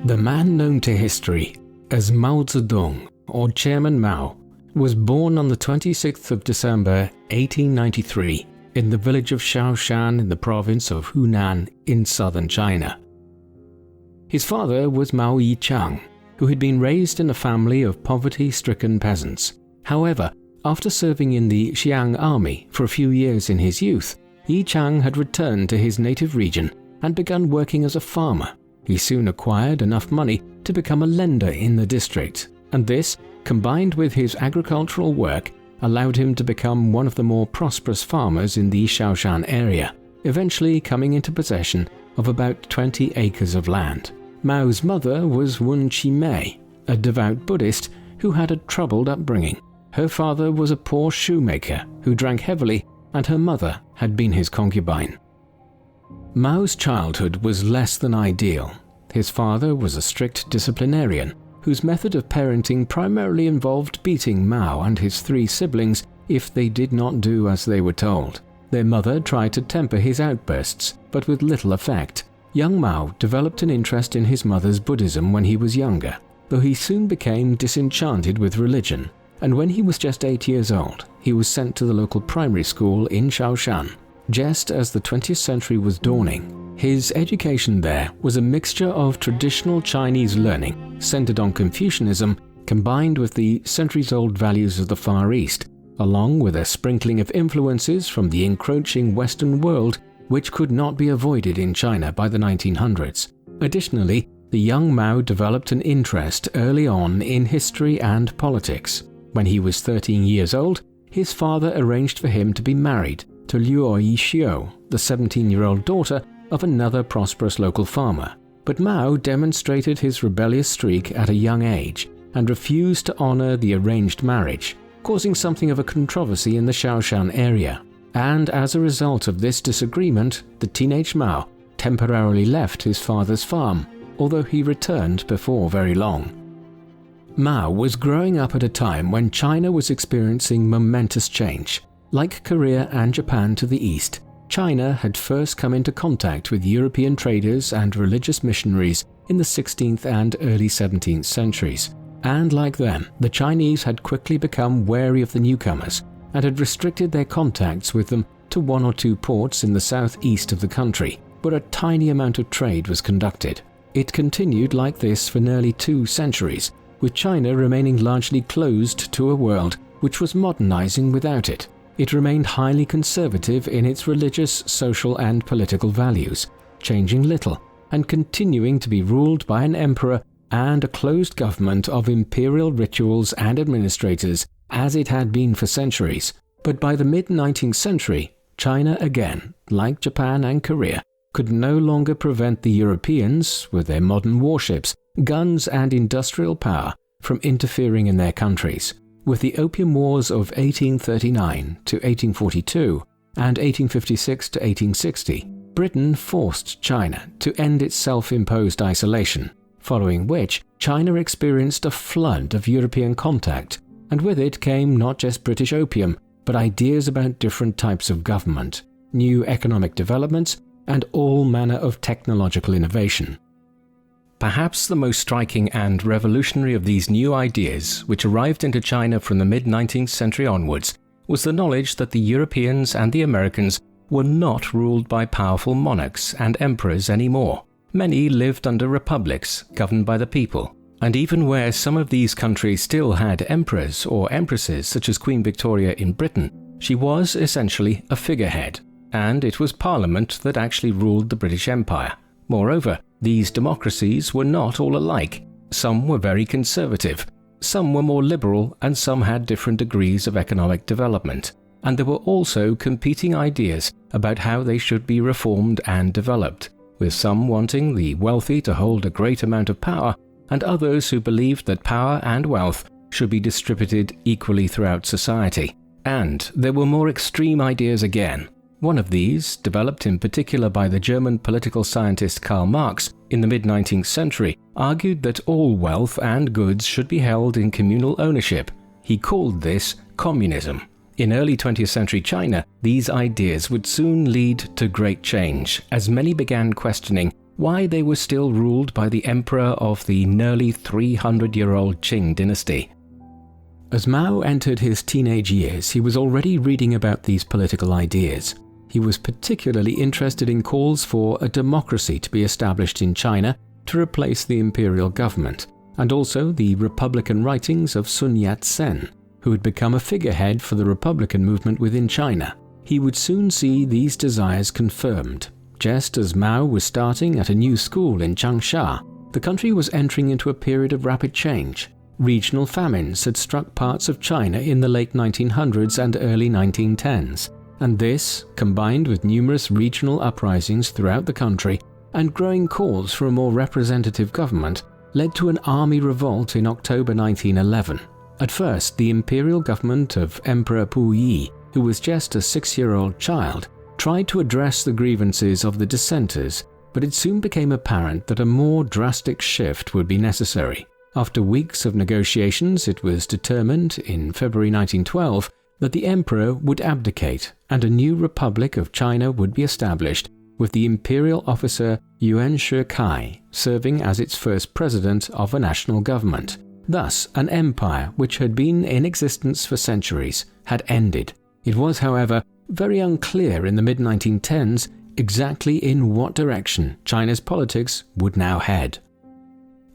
The man known to history as Mao Zedong, or Chairman Mao, was born on the 26th of December 1893 in the village of Shaoshan in the province of Hunan in southern China. His father was Mao Yichang, who had been raised in a family of poverty-stricken peasants. However, after serving in the Xiang army for a few years in his youth, Yichang had returned to his native region and begun working as a farmer. He soon acquired enough money to become a lender in the district, and this, combined with his agricultural work, allowed him to become one of the more prosperous farmers in the Shaoshan area, eventually coming into possession of about 20 acres of land. Mao's mother was Wen Qimei, a devout Buddhist who had a troubled upbringing. Her father was a poor shoemaker who drank heavily, and her mother had been his concubine. Mao's childhood was less than ideal. His father was a strict disciplinarian whose method of parenting primarily involved beating Mao and his 3 siblings if they did not do as they were told. Their mother tried to temper his outbursts, but with little effect. Young Mao developed an interest in his mother's Buddhism when he was younger, though he soon became disenchanted with religion, and when he was just 8 years old, he was sent to the local primary school in Shaoshan. Just as the 20th century was dawning, his education there was a mixture of traditional Chinese learning, centered on Confucianism, combined with the centuries-old values of the Far East, along with a sprinkling of influences from the encroaching Western world which could not be avoided in China by the 1900s. Additionally, the young Mao developed an interest early on in history and politics. When he was 13 years old, his father arranged for him to be married to Liu Yixiu, the 17-year-old daughter of another prosperous local farmer. But Mao demonstrated his rebellious streak at a young age and refused to honor the arranged marriage, causing something of a controversy in the Shaoshan area. And as a result of this disagreement, the teenage Mao temporarily left his father's farm, although he returned before very long. Mao was growing up at a time when China was experiencing momentous change. Like Korea and Japan to the east, China had first come into contact with European traders and religious missionaries in the 16th and early 17th centuries. And like them, the Chinese had quickly become wary of the newcomers and had restricted their contacts with them to 1 or 2 ports in the southeast of the country, where a tiny amount of trade was conducted. It continued like this for nearly 2 centuries, with China remaining largely closed to a world which was modernizing without it. It remained highly conservative in its religious, social and political values, changing little and continuing to be ruled by an emperor and a closed government of imperial rituals and administrators as it had been for centuries. But by the mid-19th century, China again, like Japan and Korea, could no longer prevent the Europeans, with their modern warships, guns and industrial power, from interfering in their countries. With the Opium Wars of 1839 to 1842 and 1856 to 1860, Britain forced China to end its self-imposed isolation, following which China experienced a flood of European contact, and with it came not just British opium, but ideas about different types of government, new economic developments, and all manner of technological innovation. Perhaps the most striking and revolutionary of these new ideas, which arrived into China from the mid-19th century onwards, was the knowledge that the Europeans and the Americans were not ruled by powerful monarchs and emperors anymore. Many lived under republics governed by the people, and even where some of these countries still had emperors or empresses, such as Queen Victoria in Britain, she was essentially a figurehead, and it was Parliament that actually ruled the British Empire. Moreover, these democracies were not all alike. Some were very conservative, some were more liberal, and some had different degrees of economic development. And there were also competing ideas about how they should be reformed and developed, with some wanting the wealthy to hold a great amount of power, and others who believed that power and wealth should be distributed equally throughout society. And there were more extreme ideas again. One of these, developed in particular by the German political scientist Karl Marx in the mid-19th century, argued that all wealth and goods should be held in communal ownership. He called this communism. In early 20th century China, these ideas would soon lead to great change, as many began questioning why they were still ruled by the emperor of the nearly 300-year-old Qing dynasty. As Mao entered his teenage years, he was already reading about these political ideas. He was particularly interested in calls for a democracy to be established in China to replace the imperial government, and also the republican writings of Sun Yat-sen, who had become a figurehead for the republican movement within China. He would soon see these desires confirmed. Just as Mao was starting at a new school in Changsha, the country was entering into a period of rapid change. Regional famines had struck parts of China in the late 1900s and early 1910s, and this, combined with numerous regional uprisings throughout the country and growing calls for a more representative government, led to an army revolt in October 1911. At first, the imperial government of Emperor Puyi, who was just a 6-year-old child, tried to address the grievances of the dissenters, but it soon became apparent that a more drastic shift would be necessary. After weeks of negotiations, it was determined in February 1912 that the emperor would abdicate and a new Republic of China would be established, with the imperial officer Yuan Shikai serving as its first president of a national government. Thus, an empire which had been in existence for centuries had ended. It was, however, very unclear in the mid-1910s exactly in what direction China's politics would now head.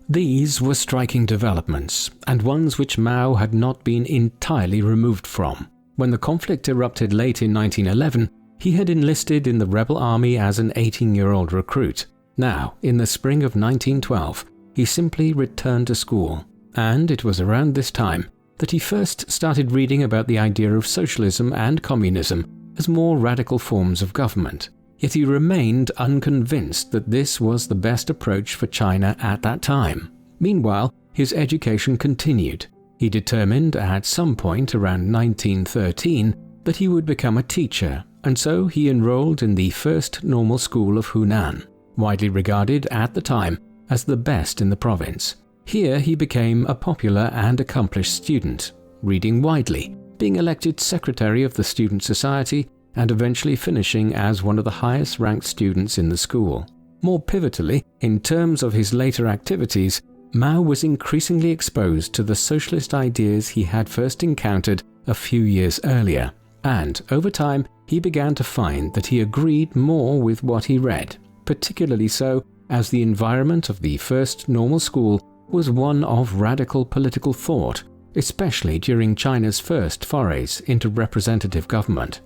These were striking developments, and ones which Mao had not been entirely removed from. When the conflict erupted late in 1911, he had enlisted in the rebel army as an 18-year-old recruit. Now, in the spring of 1912, he simply returned to school, and it was around this time that he first started reading about the idea of socialism and communism as more radical forms of government. Yet he remained unconvinced that this was the best approach for China at that time. Meanwhile, his education continued. He determined at some point around 1913 that he would become a teacher, and so he enrolled in the first normal school of Hunan, widely regarded at the time as the best in the province. Here he became a popular and accomplished student, reading widely, being elected secretary of the student society, and eventually finishing as one of the highest-ranked students in the school. More pivotally, in terms of his later activities, Mao was increasingly exposed to the socialist ideas he had first encountered a few years earlier, and over time he began to find that he agreed more with what he read, particularly so as the environment of the first normal school was one of radical political thought, especially during China's first forays into representative government.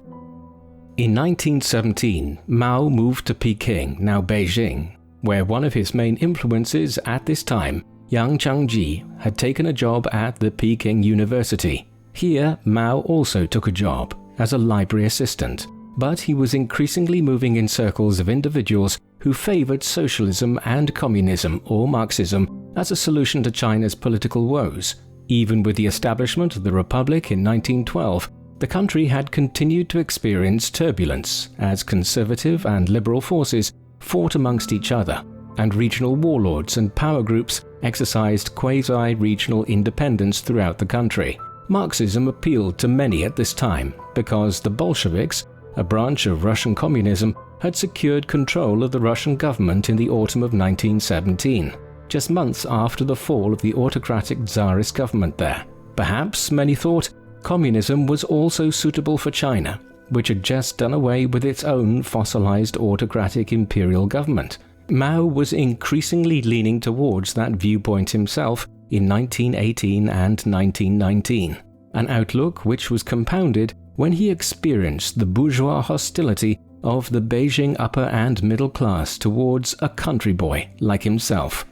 In 1917, Mao moved to Peking, now Beijing, where one of his main influences at this time, Yang Changji, had taken a job at the Peking University. Here, Mao also took a job as a library assistant, but he was increasingly moving in circles of individuals who favored socialism and communism or Marxism as a solution to China's political woes. Even with the establishment of the Republic in 1912, the country had continued to experience turbulence as conservative and liberal forces fought amongst each other, and regional warlords and power groups exercised quasi-regional independence throughout the country. Marxism appealed to many at this time because the Bolsheviks, a branch of Russian communism, had secured control of the Russian government in the autumn of 1917, just months after the fall of the autocratic Tsarist government there. Perhaps, many thought, communism was also suitable for China, which had just done away with its own fossilized autocratic imperial government. Mao was increasingly leaning towards that viewpoint himself in 1918 and 1919, an outlook which was compounded when he experienced the bourgeois hostility of the Beijing upper and middle class towards a country boy like himself.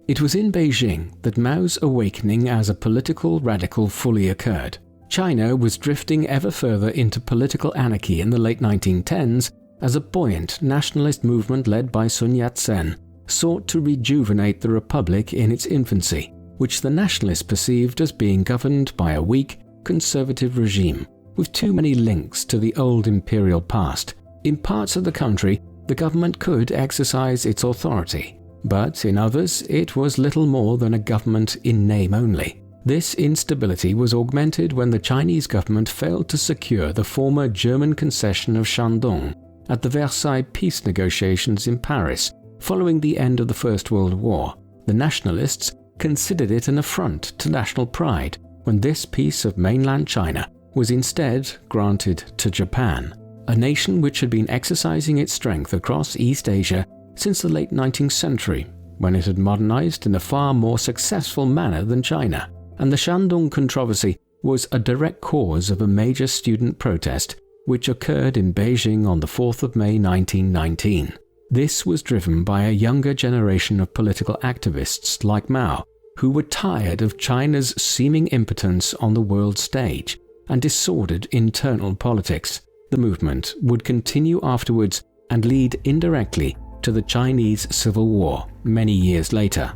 It was in Beijing that Mao's awakening as a political radical fully occurred. China was drifting ever further into political anarchy in the late 1910s as a buoyant nationalist movement led by Sun Yat-sen sought to rejuvenate the republic in its infancy, which the nationalists perceived as being governed by a weak, conservative regime with too many links to the old imperial past. In parts of the country, the government could exercise its authority, but in others it was little more than a government in name only. This instability was augmented when the Chinese government failed to secure the former German concession of Shandong at the Versailles peace negotiations in Paris Following the end of the First World War, the nationalists considered it an affront to national pride when this piece of mainland China was instead granted to Japan, a nation which had been exercising its strength across East Asia since the late 19th century, when it had modernized in a far more successful manner than China. And the Shandong controversy was a direct cause of a major student protest which occurred in Beijing on the 4th of May 1919. This was driven by a younger generation of political activists like Mao, who were tired of China's seeming impotence on the world stage and disordered internal politics. The movement would continue afterwards and lead indirectly to the Chinese Civil War many years later.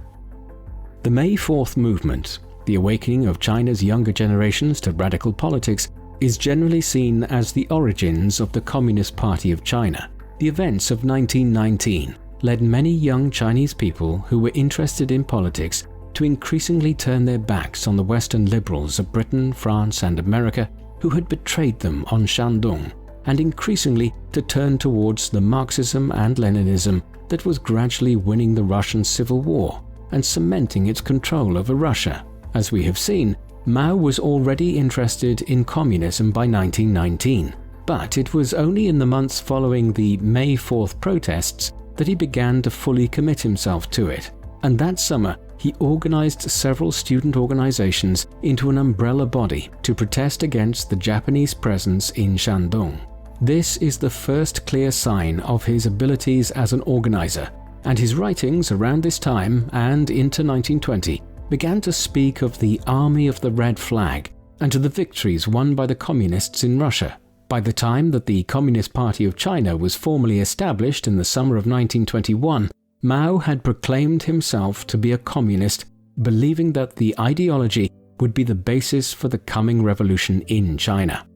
The May 4th movement, the awakening of China's younger generations to radical politics, is generally seen as the origins of the Communist Party of China. The events of 1919 led many young Chinese people who were interested in politics to increasingly turn their backs on the Western liberals of Britain, France, and America who had betrayed them on Shandong, and increasingly to turn towards the Marxism and Leninism that was gradually winning the Russian Civil War and cementing its control over Russia. As we have seen, Mao was already interested in communism by 1919, but it was only in the months following the May 4th protests that he began to fully commit himself to it, and that summer he organized several student organizations into an umbrella body to protest against the Japanese presence in Shandong. This is the first clear sign of his abilities as an organizer, and his writings around this time and into 1920 began to speak of the Army of the Red Flag and to the victories won by the communists in Russia. By the time that the Communist Party of China was formally established in the summer of 1921, Mao had proclaimed himself to be a communist, believing that the ideology would be the basis for the coming revolution in China.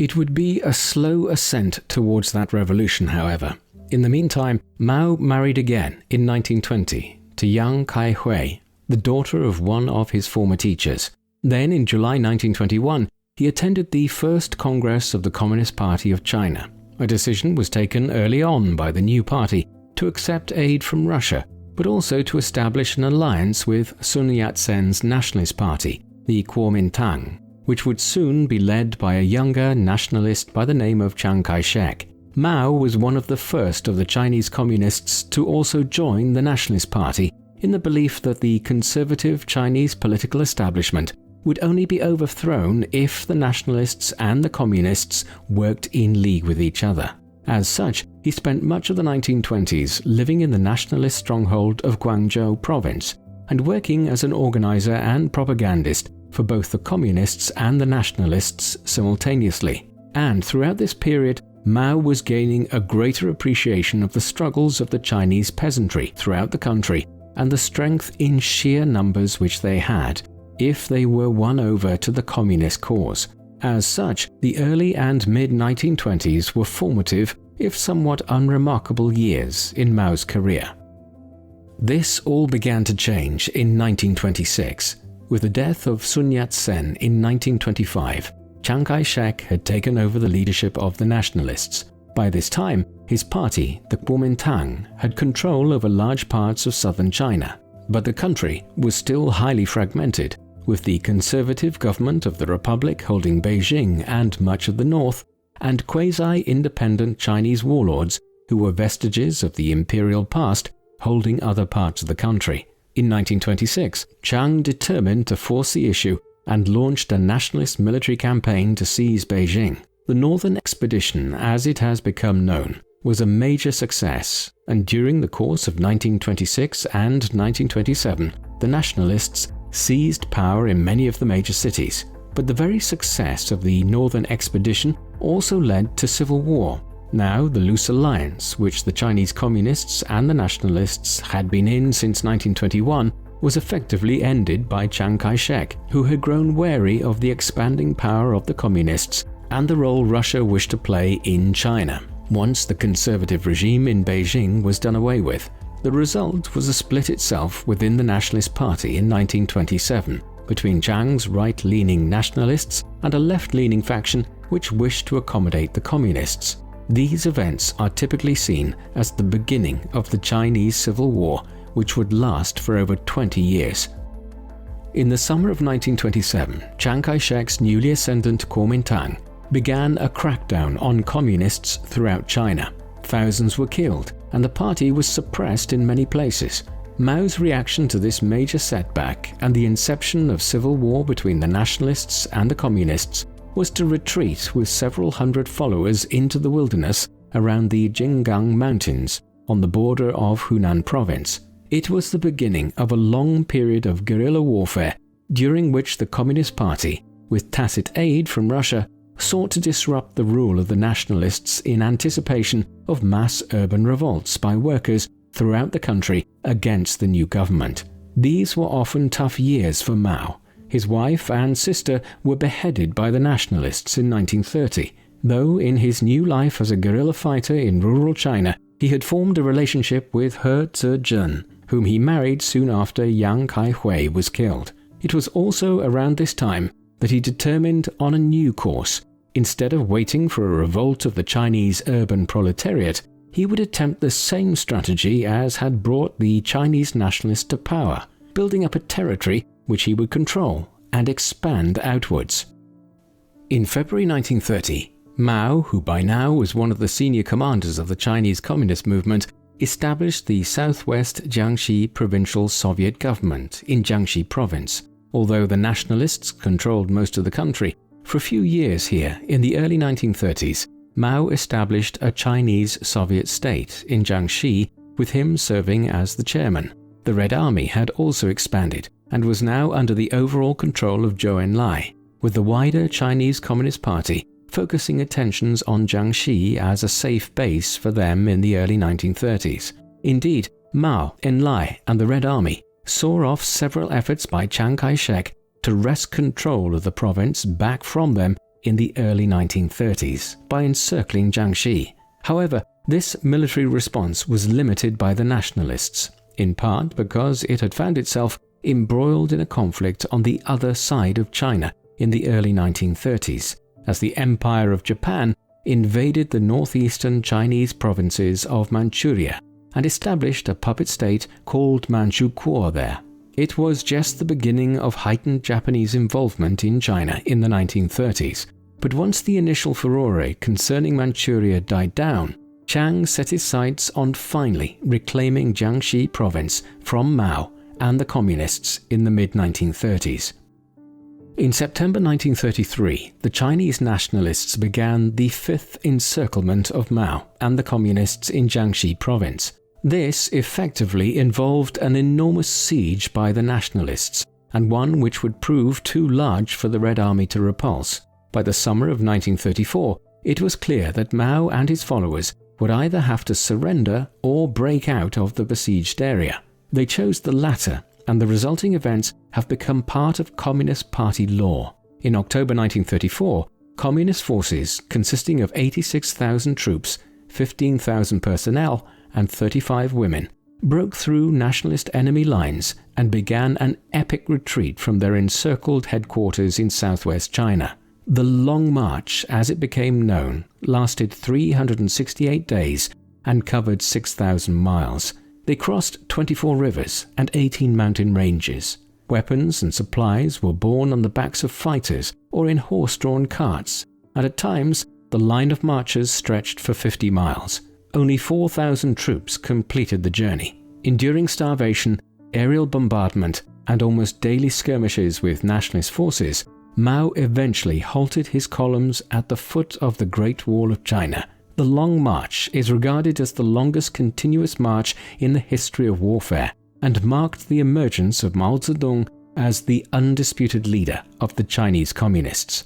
It would be a slow ascent towards that revolution, however. In the meantime, Mao married again in 1920 to Yang Kai-hui, the daughter of one of his former teachers. Then, in July 1921, he attended the First Congress of the Communist Party of China. A decision was taken early on by the new party to accept aid from Russia, but also to establish an alliance with Sun Yat-sen's Nationalist Party, the Kuomintang, which would soon be led by a younger nationalist by the name of Chiang Kai-shek. Mao was one of the first of the Chinese communists to also join the Nationalist Party, in the belief that the conservative Chinese political establishment would only be overthrown if the nationalists and the communists worked in league with each other. As such, he spent much of the 1920s living in the nationalist stronghold of Guangzhou province and working as an organizer and propagandist for both the communists and the nationalists simultaneously. And throughout this period, Mao was gaining a greater appreciation of the struggles of the Chinese peasantry throughout the country and the strength in sheer numbers which they had if they were won over to the communist cause. As such, the early and mid-1920s were formative, if somewhat unremarkable years in Mao's career. This all began to change in 1926. With the death of Sun Yat-sen in 1925, Chiang Kai-shek had taken over the leadership of the nationalists. By this time, his party, the Kuomintang, had control over large parts of southern China, but the country was still highly fragmented, with the conservative government of the Republic holding Beijing and much of the north, and quasi-independent Chinese warlords who were vestiges of the imperial past holding other parts of the country. In 1926, Chiang determined to force the issue and launched a nationalist military campaign to seize Beijing. The Northern Expedition, as it has become known, was a major success, and during the course of 1926 and 1927, the nationalists seized power in many of the major cities. But the very success of the Northern Expedition also led to civil war. Now, the loose alliance, which the Chinese communists and the nationalists had been in since 1921, was effectively ended by Chiang Kai-shek, who had grown wary of the expanding power of the communists and the role Russia wished to play in China. Once the conservative regime in Beijing was done away with, the result was a split itself within the Nationalist Party in 1927, between Chiang's right-leaning nationalists and a left-leaning faction which wished to accommodate the communists. These events are typically seen as the beginning of the Chinese Civil War, which would last for over 20 years. In the summer of 1927, Chiang Kai-shek's newly ascendant Kuomintang began a crackdown on communists throughout China. Thousands were killed, and the party was suppressed in many places. Mao's reaction to this major setback and the inception of civil war between the nationalists and the communists was to retreat with several hundred followers into the wilderness around the Jinggang Mountains on the border of Hunan province. It was the beginning of a long period of guerrilla warfare during which the Communist Party, with tacit aid from Russia, sought to disrupt the rule of the nationalists in anticipation of mass urban revolts by workers throughout the country against the new government. These were often tough years for Mao. His wife and sister were beheaded by the nationalists in 1930, though in his new life as a guerrilla fighter in rural China, he had formed a relationship with He Zedong, whom he married soon after Yang Kai-hui was killed. It was also around this time that he determined on a new course. Instead of waiting for a revolt of the Chinese urban proletariat, he would attempt the same strategy as had brought the Chinese nationalists to power, building up a territory which he would control and expand outwards. In February 1930, Mao, who by now was one of the senior commanders of the Chinese Communist movement, established the Southwest Jiangxi Provincial Soviet government in Jiangxi province. Although the nationalists controlled most of the country, for a few years here in the early 1930s, Mao established a Chinese Soviet state in Jiangxi, with him serving as the chairman. The Red Army had also expanded and was now under the overall control of Zhou Enlai, with the wider Chinese Communist Party focusing attentions on Jiangxi as a safe base for them in the early 1930s. Indeed, Mao, Enlai, and the Red Army saw off several efforts by Chiang Kai-shek to wrest control of the province back from them in the early 1930s by encircling Jiangxi. However, this military response was limited by the nationalists, in part because it had found itself embroiled in a conflict on the other side of China in the early 1930s, as the Empire of Japan invaded the northeastern Chinese provinces of Manchuria and established a puppet state called Manchukuo there. It was just the beginning of heightened Japanese involvement in China in the 1930s, but once the initial furore concerning Manchuria died down, Chiang set his sights on finally reclaiming Jiangxi province from Mao and the communists in the mid-1930s. In September 1933, the Chinese nationalists began the fifth encirclement of Mao and the communists in Jiangxi province. This effectively involved an enormous siege by the nationalists, and one which would prove too large for the Red Army to repulse. By the summer of 1934, it was clear that Mao and his followers would either have to surrender or break out of the besieged area. They chose the latter, and the resulting events have become part of Communist Party law. In October 1934, Communist forces consisting of 86,000 troops, 15,000 personnel, and 35 women broke through nationalist enemy lines and began an epic retreat from their encircled headquarters in southwest China. The Long March, as it became known, lasted 368 days and covered 6,000 miles. They crossed 24 rivers and 18 mountain ranges. Weapons and supplies were borne on the backs of fighters or in horse-drawn carts, and at times the line of marchers stretched for 50 miles. Only 4,000 troops completed the journey. Enduring starvation, aerial bombardment, and almost daily skirmishes with nationalist forces, Mao eventually halted his columns at the foot of the Great Wall of China. The Long March is regarded as the longest continuous march in the history of warfare and marked the emergence of Mao Zedong as the undisputed leader of the Chinese Communists.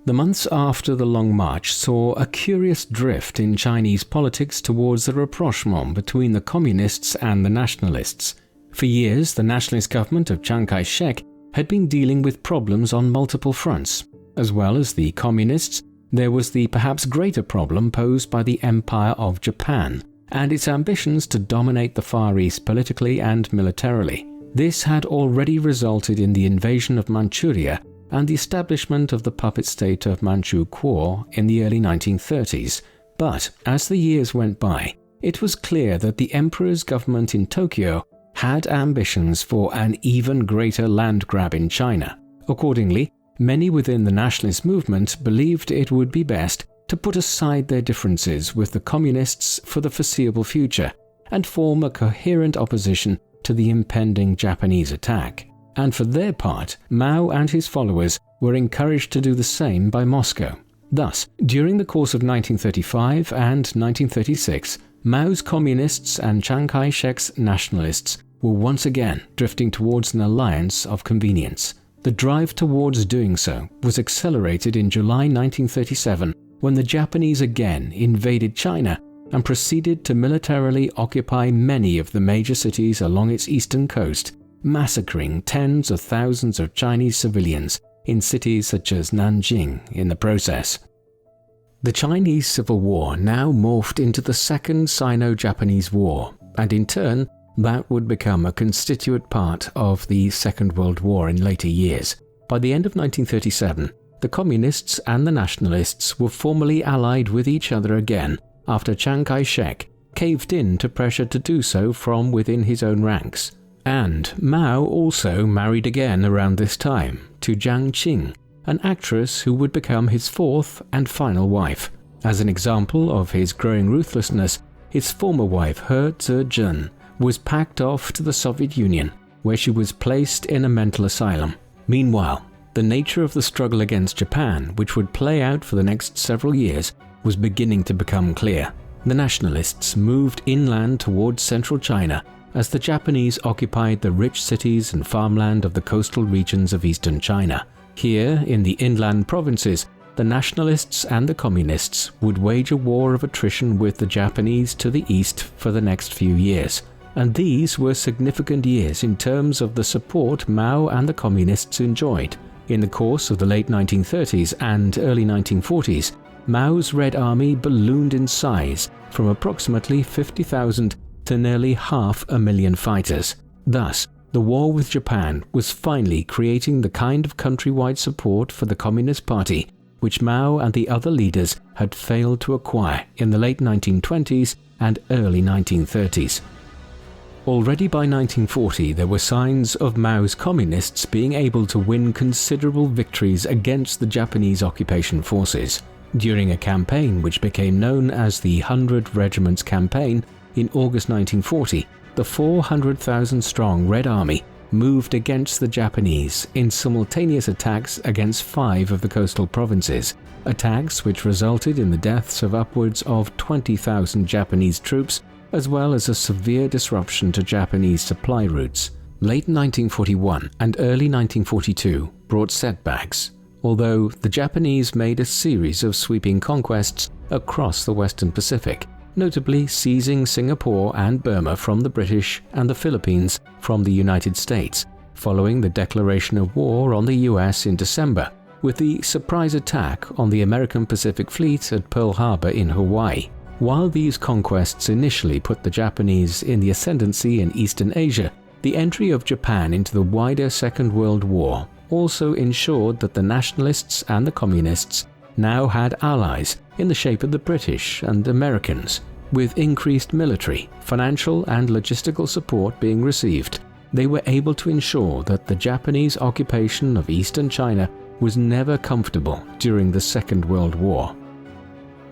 The months after the Long March saw a curious drift in Chinese politics towards a rapprochement between the Communists and the Nationalists. For years, the nationalist government of Chiang Kai-shek had been dealing with problems on multiple fronts. As well as the Communists, there was the perhaps greater problem posed by the Empire of Japan and its ambitions to dominate the Far East politically and militarily. This had already resulted in the invasion of Manchuria and the establishment of the puppet state of Manchukuo in the early 1930s. But as the years went by, it was clear that the emperor's government in Tokyo had ambitions for an even greater land grab in China. Accordingly, many within the nationalist movement believed it would be best to put aside their differences with the communists for the foreseeable future and form a coherent opposition to the impending Japanese attack. And for their part, Mao and his followers were encouraged to do the same by Moscow. Thus, during the course of 1935 and 1936, Mao's communists and Chiang Kai-shek's nationalists were once again drifting towards an alliance of convenience. The drive towards doing so was accelerated in July 1937 when the Japanese again invaded China and proceeded to militarily occupy many of the major cities along its eastern coast, massacring tens of thousands of Chinese civilians in cities such as Nanjing in the process. The Chinese Civil War now morphed into the Second Sino-Japanese War, and in turn, that would become a constituent part of the Second World War in later years. By the end of 1937, the communists and the nationalists were formally allied with each other again after Chiang Kai-shek caved in to pressure to do so from within his own ranks. And Mao also married again around this time to Jiang Qing, an actress who would become his fourth and final wife. As an example of his growing ruthlessness, his former wife He Zedong was packed off to the Soviet Union, where she was placed in a mental asylum. Meanwhile, the nature of the struggle against Japan, which would play out for the next several years, was beginning to become clear. The nationalists moved inland towards central China as the Japanese occupied the rich cities and farmland of the coastal regions of eastern China. Here, in the inland provinces, the nationalists and the communists would wage a war of attrition with the Japanese to the east for the next few years. And these were significant years in terms of the support Mao and the communists enjoyed. In the course of the late 1930s and early 1940s, Mao's Red Army ballooned in size from approximately 50,000 to nearly 500,000 fighters. Thus, the war with Japan was finally creating the kind of countrywide support for the Communist Party which Mao and the other leaders had failed to acquire in the late 1920s and early 1930s. Already by 1940, there were signs of Mao's communists being able to win considerable victories against the Japanese occupation forces. During a campaign which became known as the 100 Regiments Campaign in August 1940, the 400,000-strong Red Army moved against the Japanese in simultaneous attacks against 5 of the coastal provinces, attacks which resulted in the deaths of upwards of 20,000 Japanese troops, as well as a severe disruption to Japanese supply routes. Late 1941 and early 1942 brought setbacks, although the Japanese made a series of sweeping conquests across the Western Pacific, notably seizing Singapore and Burma from the British and the Philippines from the United States, following the declaration of war on the US in December, with the surprise attack on the American Pacific Fleet at Pearl Harbor in Hawaii. While these conquests initially put the Japanese in the ascendancy in Eastern Asia, the entry of Japan into the wider Second World War also ensured that the nationalists and the communists now had allies in the shape of the British and Americans. With increased military, financial and logistical support being received, they were able to ensure that the Japanese occupation of eastern China was never comfortable during the Second World War.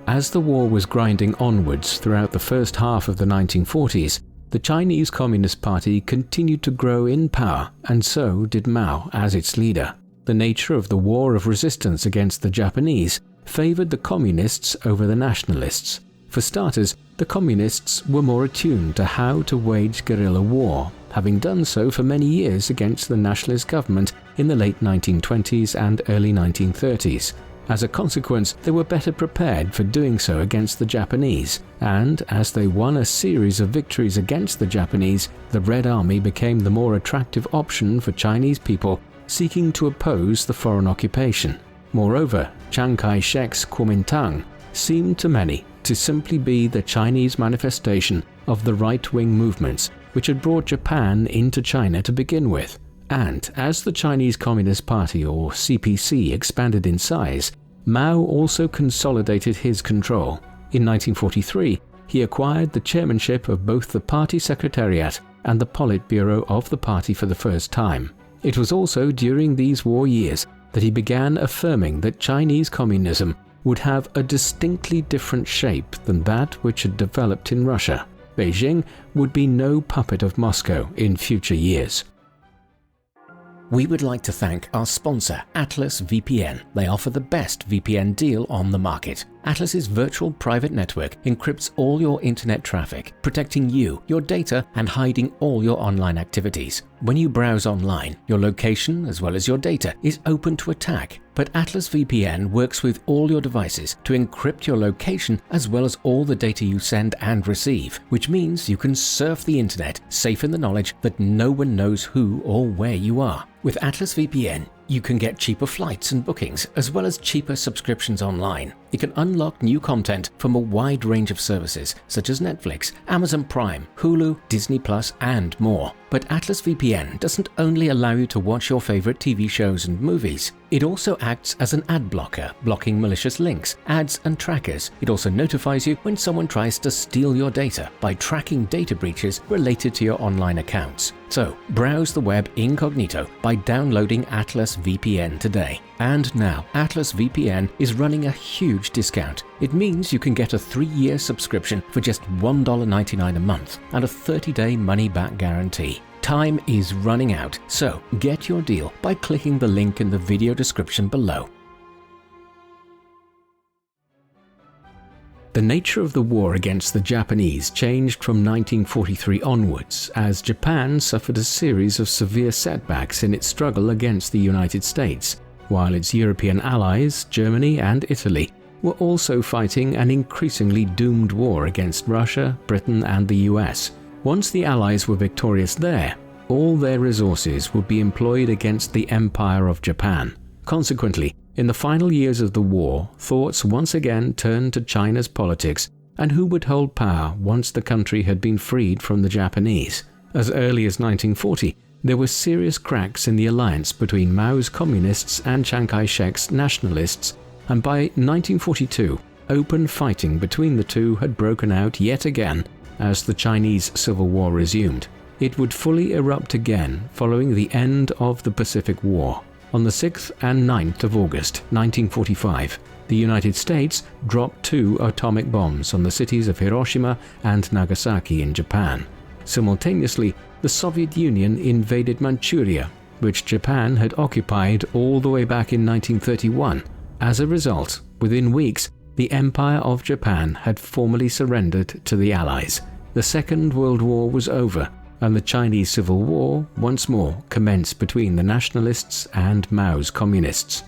As the war was grinding onwards throughout the first half of the 1940s, the Chinese Communist Party continued to grow in power, and so did Mao as its leader. The nature of the war of resistance against the Japanese favored the communists over the nationalists. For starters, the communists were more attuned to how to wage guerrilla war, having done so for many years against the nationalist government in the late 1920s and early 1930s. As a consequence, they were better prepared for doing so against the Japanese, and as they won a series of victories against the Japanese, the Red Army became the more attractive option for Chinese people seeking to oppose the foreign occupation. Moreover, Chiang Kai-shek's Kuomintang seemed to many to simply be the Chinese manifestation of the right-wing movements which had brought Japan into China to begin with. And as the Chinese Communist Party, or CPC, expanded in size, Mao also consolidated his control. In 1943, he acquired the chairmanship of both the party secretariat and the Politburo of the party for the first time. It was also during these war years that he began affirming that Chinese communism would have a distinctly different shape than that which had developed in Russia. Beijing would be no puppet of Moscow in future years. We would like to thank our sponsor, Atlas VPN. They offer the best VPN deal on the market. Atlas's virtual private network encrypts all your internet traffic, protecting you, your data, and hiding all your online activities. When you browse online, your location as well as your data is open to attack. But Atlas VPN works with all your devices to encrypt your location as well as all the data you send and receive, which means you can surf the internet safe in the knowledge that no one knows who or where you are. With Atlas VPN, you can get cheaper flights and bookings as well as cheaper subscriptions online. You can unlock new content from a wide range of services such as Netflix, Amazon Prime, Hulu, Disney Plus, and more. But Atlas VPN doesn't only allow you to watch your favorite TV shows and movies. It also acts as an ad blocker, blocking malicious links, ads, and trackers. It also notifies you when someone tries to steal your data by tracking data breaches related to your online accounts. So, browse the web incognito by downloading Atlas VPN today. And now, Atlas VPN is running a huge discount. It means you can get a 3-year subscription for just $1.99 a month and a 30-day money-back guarantee. Time is running out, so get your deal by clicking the link in the video description below. The nature of the war against the Japanese changed from 1943 onwards, as Japan suffered a series of severe setbacks in its struggle against the United States, while its European allies, Germany and Italy, were also fighting an increasingly doomed war against Russia, Britain and the US. Once the Allies were victorious there, all their resources would be employed against the Empire of Japan. Consequently, in the final years of the war, thoughts once again turned to China's politics and who would hold power once the country had been freed from the Japanese. As early as 1940, there were serious cracks in the alliance between Mao's communists and Chiang Kai-shek's nationalists, and by 1942, open fighting between the two had broken out yet again as the Chinese Civil War resumed. It would fully erupt again following the end of the Pacific War. On the 6th and 9th of August 1945, the United States dropped 2 atomic bombs on the cities of Hiroshima and Nagasaki in Japan. Simultaneously, the Soviet Union invaded Manchuria, which Japan had occupied all the way back in 1931. As a result, within weeks, the Empire of Japan had formally surrendered to the Allies. The Second World War was over, and the Chinese Civil War once more commenced between the nationalists and Mao's communists.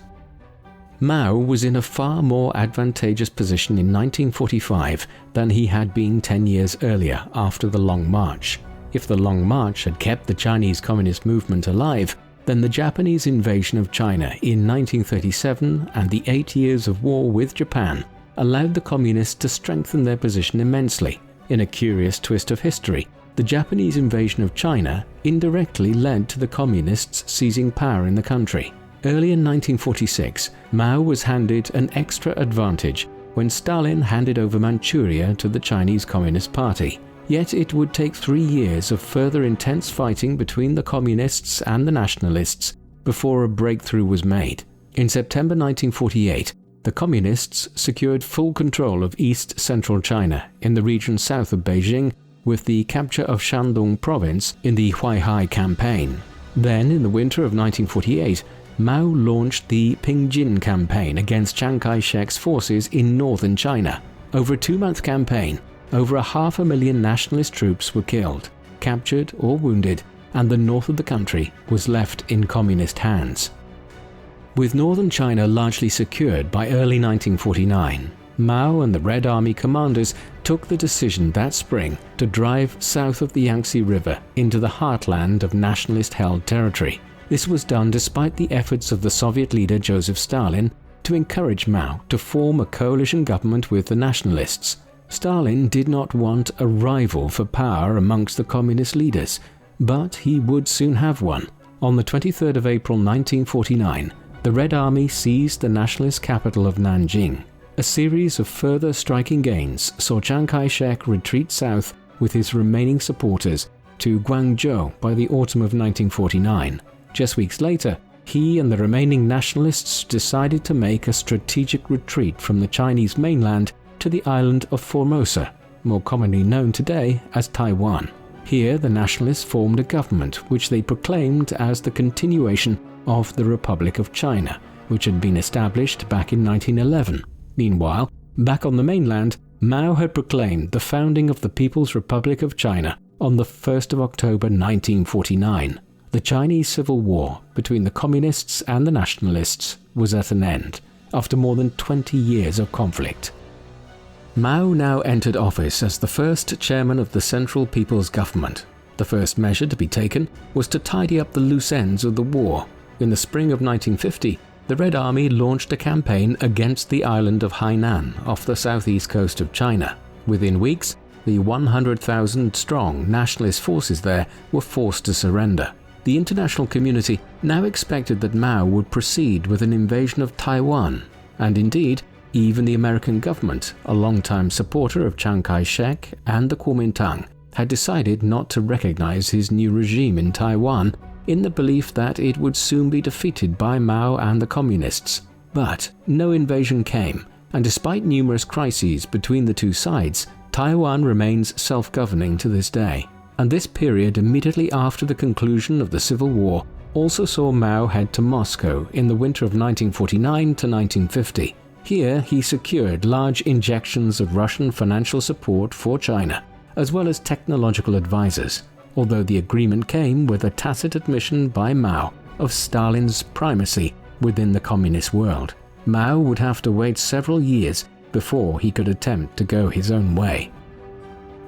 Mao was in a far more advantageous position in 1945 than he had been 10 years earlier after the Long March. If the Long March had kept the Chinese Communist movement alive, then the Japanese invasion of China in 1937 and the 8 years of war with Japan allowed the Communists to strengthen their position immensely. In a curious twist of history, the Japanese invasion of China indirectly led to the Communists seizing power in the country. Early in 1946, Mao was handed an extra advantage when Stalin handed over Manchuria to the Chinese Communist Party. Yet it would take 3 years of further intense fighting between the Communists and the Nationalists before a breakthrough was made. In September 1948, the Communists secured full control of east-central China in the region south of Beijing with the capture of Shandong province in the Huaihai campaign. Then, in the winter of 1948, Mao launched the Pingjin campaign against Chiang Kai-shek's forces in northern China. Over a 2-month campaign, over 500,000 nationalist troops were killed, captured or wounded, and the north of the country was left in communist hands. With northern China largely secured by early 1949, Mao and the Red Army commanders took the decision that spring to drive south of the Yangtze River into the heartland of nationalist-held territory. This was done despite the efforts of the Soviet leader Joseph Stalin to encourage Mao to form a coalition government with the nationalists. Stalin did not want a rival for power amongst the communist leaders, but he would soon have one. On the 23rd of April 1949, the Red Army seized the nationalist capital of Nanjing. A series of further striking gains saw Chiang Kai-shek retreat south with his remaining supporters to Guangzhou by the autumn of 1949. Just weeks later, he and the remaining nationalists decided to make a strategic retreat from the Chinese mainland to the island of Formosa, more commonly known today as Taiwan. Here, the nationalists formed a government which they proclaimed as the continuation of the Republic of China, which had been established back in 1911. Meanwhile, back on the mainland, Mao had proclaimed the founding of the People's Republic of China on the 1st of October 1949. The Chinese Civil War between the Communists and the Nationalists was at an end, after more than 20 years of conflict. Mao now entered office as the first chairman of the Central People's Government. The first measure to be taken was to tidy up the loose ends of the war. In the spring of 1950, the Red Army launched a campaign against the island of Hainan off the southeast coast of China. Within weeks, the 100,000-strong nationalist forces there were forced to surrender. The international community now expected that Mao would proceed with an invasion of Taiwan, and indeed, even the American government, a longtime supporter of Chiang Kai-shek and the Kuomintang, had decided not to recognize his new regime in Taiwan in the belief that it would soon be defeated by Mao and the Communists. But no invasion came, and despite numerous crises between the two sides, Taiwan remains self-governing to this day. And this period immediately after the conclusion of the Civil War also saw Mao head to Moscow in the winter of 1949 to 1950. Here he secured large injections of Russian financial support for China, as well as technological advisors, although the agreement came with a tacit admission by Mao of Stalin's primacy within the communist world. Mao would have to wait several years before he could attempt to go his own way.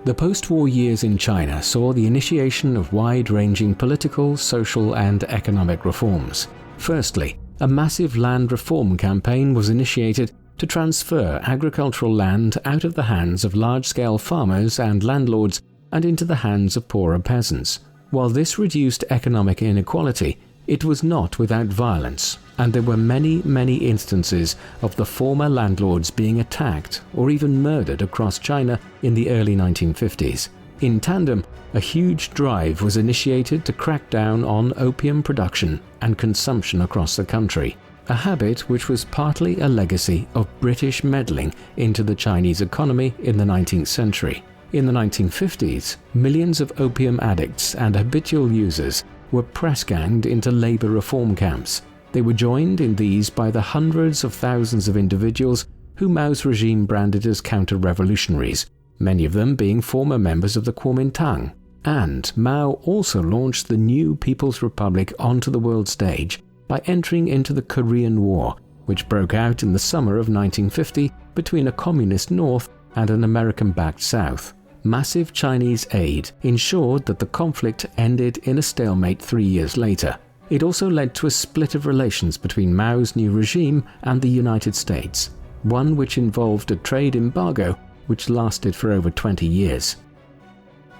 The post-war years in China saw the initiation of wide-ranging political, social, and economic reforms. Firstly, a massive land reform campaign was initiated to transfer agricultural land out of the hands of large-scale farmers and landlords and into the hands of poorer peasants. While this reduced economic inequality, it was not without violence, and there were many instances of the former landlords being attacked or even murdered across China in the early 1950s. In tandem, a huge drive was initiated to crack down on opium production and consumption across the country, a habit which was partly a legacy of British meddling into the Chinese economy in the 19th century. In the 1950s, millions of opium addicts and habitual users were press-ganged into labor reform camps. They were joined in these by the hundreds of thousands of individuals who Mao's regime branded as counter-revolutionaries, many of them being former members of the Kuomintang. And Mao also launched the new People's Republic onto the world stage by entering into the Korean War, which broke out in the summer of 1950 between a communist North and an American-backed South. Massive Chinese aid ensured that the conflict ended in a stalemate 3 years later. It also led to a split of relations between Mao's new regime and the United States, one which involved a trade embargo which lasted for over 20 years.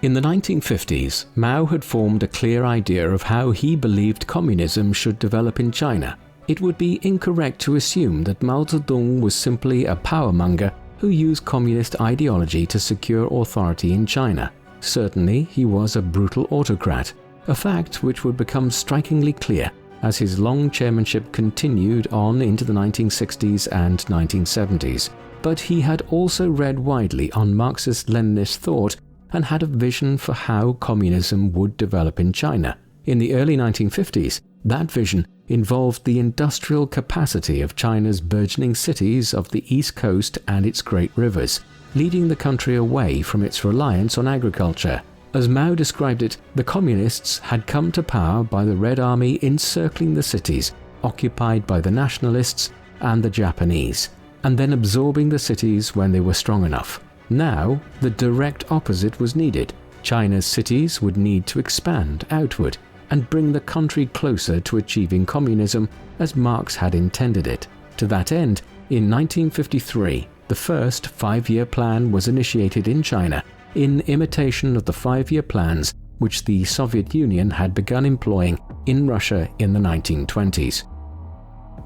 In the 1950s, Mao had formed a clear idea of how he believed communism should develop in China. It would be incorrect to assume that Mao Zedong was simply a powermonger who used communist ideology to secure authority in China. Certainly, he was a brutal autocrat, a fact which would become strikingly clear as his long chairmanship continued on into the 1960s and 1970s. But he had also read widely on Marxist-Leninist thought and had a vision for how communism would develop in China. In the early 1950s, that vision involved the industrial capacity of China's burgeoning cities of the East Coast and its great rivers, leading the country away from its reliance on agriculture. As Mao described it, the communists had come to power by the Red Army encircling the cities occupied by the nationalists and the Japanese, and then absorbing the cities when they were strong enough. Now, the direct opposite was needed. China's cities would need to expand outward and bring the country closer to achieving communism as Marx had intended it. To that end, in 1953, the first 5-year plan was initiated in China in imitation of the 5-year plans which the Soviet Union had begun employing in Russia in the 1920s.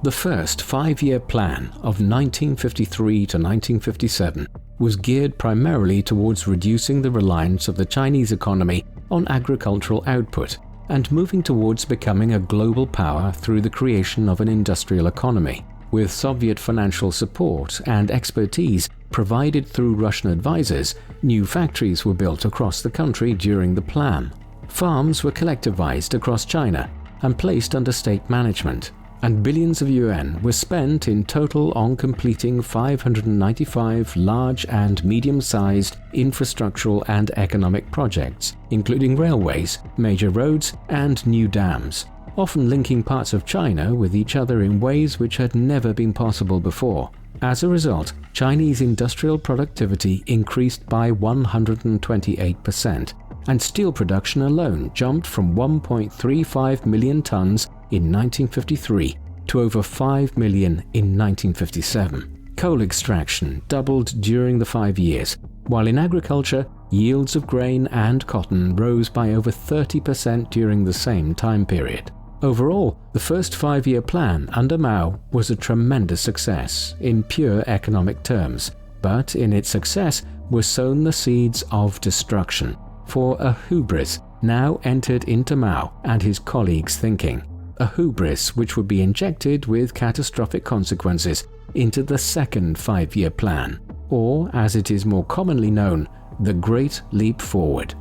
The first 5-year plan of 1953 to 1957 was geared primarily towards reducing the reliance of the Chinese economy on agricultural output and moving towards becoming a global power through the creation of an industrial economy. With Soviet financial support and expertise provided through Russian advisors, new factories were built across the country during the plan. Farms were collectivized across China and placed under state management, and billions of yuan were spent in total on completing 595 large and medium-sized infrastructural and economic projects, including railways, major roads, and new dams, often linking parts of China with each other in ways which had never been possible before. As a result, Chinese industrial productivity increased by 128%, and steel production alone jumped from 1.35 million tons in 1953 to over 5 million in 1957. Coal extraction doubled during the 5 years, while in agriculture, yields of grain and cotton rose by over 30% during the same time period. Overall, the first 5-year plan under Mao was a tremendous success in pure economic terms, but in its success were sown the seeds of destruction, for a hubris now entered into Mao and his colleagues' thinking, a hubris which would be injected with catastrophic consequences into the second 5-year plan, or as it is more commonly known, the Great Leap Forward.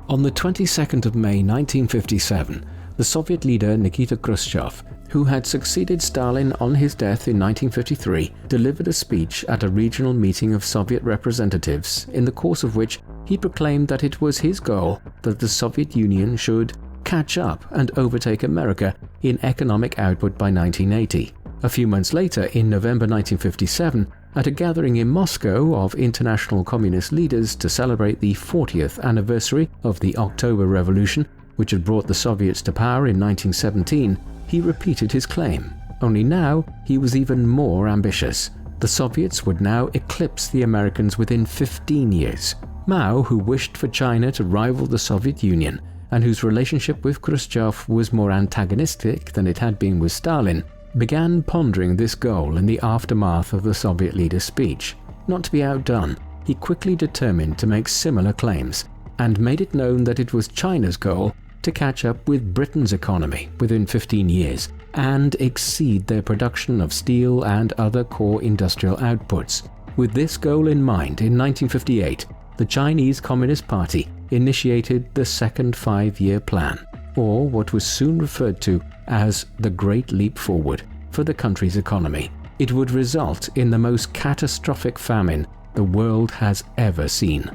On the 22nd of May 1957, the Soviet leader Nikita Khrushchev, who had succeeded Stalin on his death in 1953, delivered a speech at a regional meeting of Soviet representatives, in the course of which he proclaimed that it was his goal that the Soviet Union should catch up and overtake America in economic output by 1980. A few months later, in November 1957, at a gathering in Moscow of international communist leaders to celebrate the 40th anniversary of the October Revolution, which had brought the Soviets to power in 1917, he repeated his claim. Only now, he was even more ambitious. The Soviets would now eclipse the Americans within 15 years. Mao, who wished for China to rival the Soviet Union, and whose relationship with Khrushchev was more antagonistic than it had been with Stalin, began pondering this goal in the aftermath of the Soviet leader's speech. Not to be outdone, he quickly determined to make similar claims, and made it known that it was China's goal to catch up with Britain's economy within 15 years and exceed their production of steel and other core industrial outputs. With this goal in mind, in 1958, the Chinese Communist Party initiated the second 5-year plan, or what was soon referred to as the Great Leap Forward, for the country's economy. It would result in the most catastrophic famine the world has ever seen.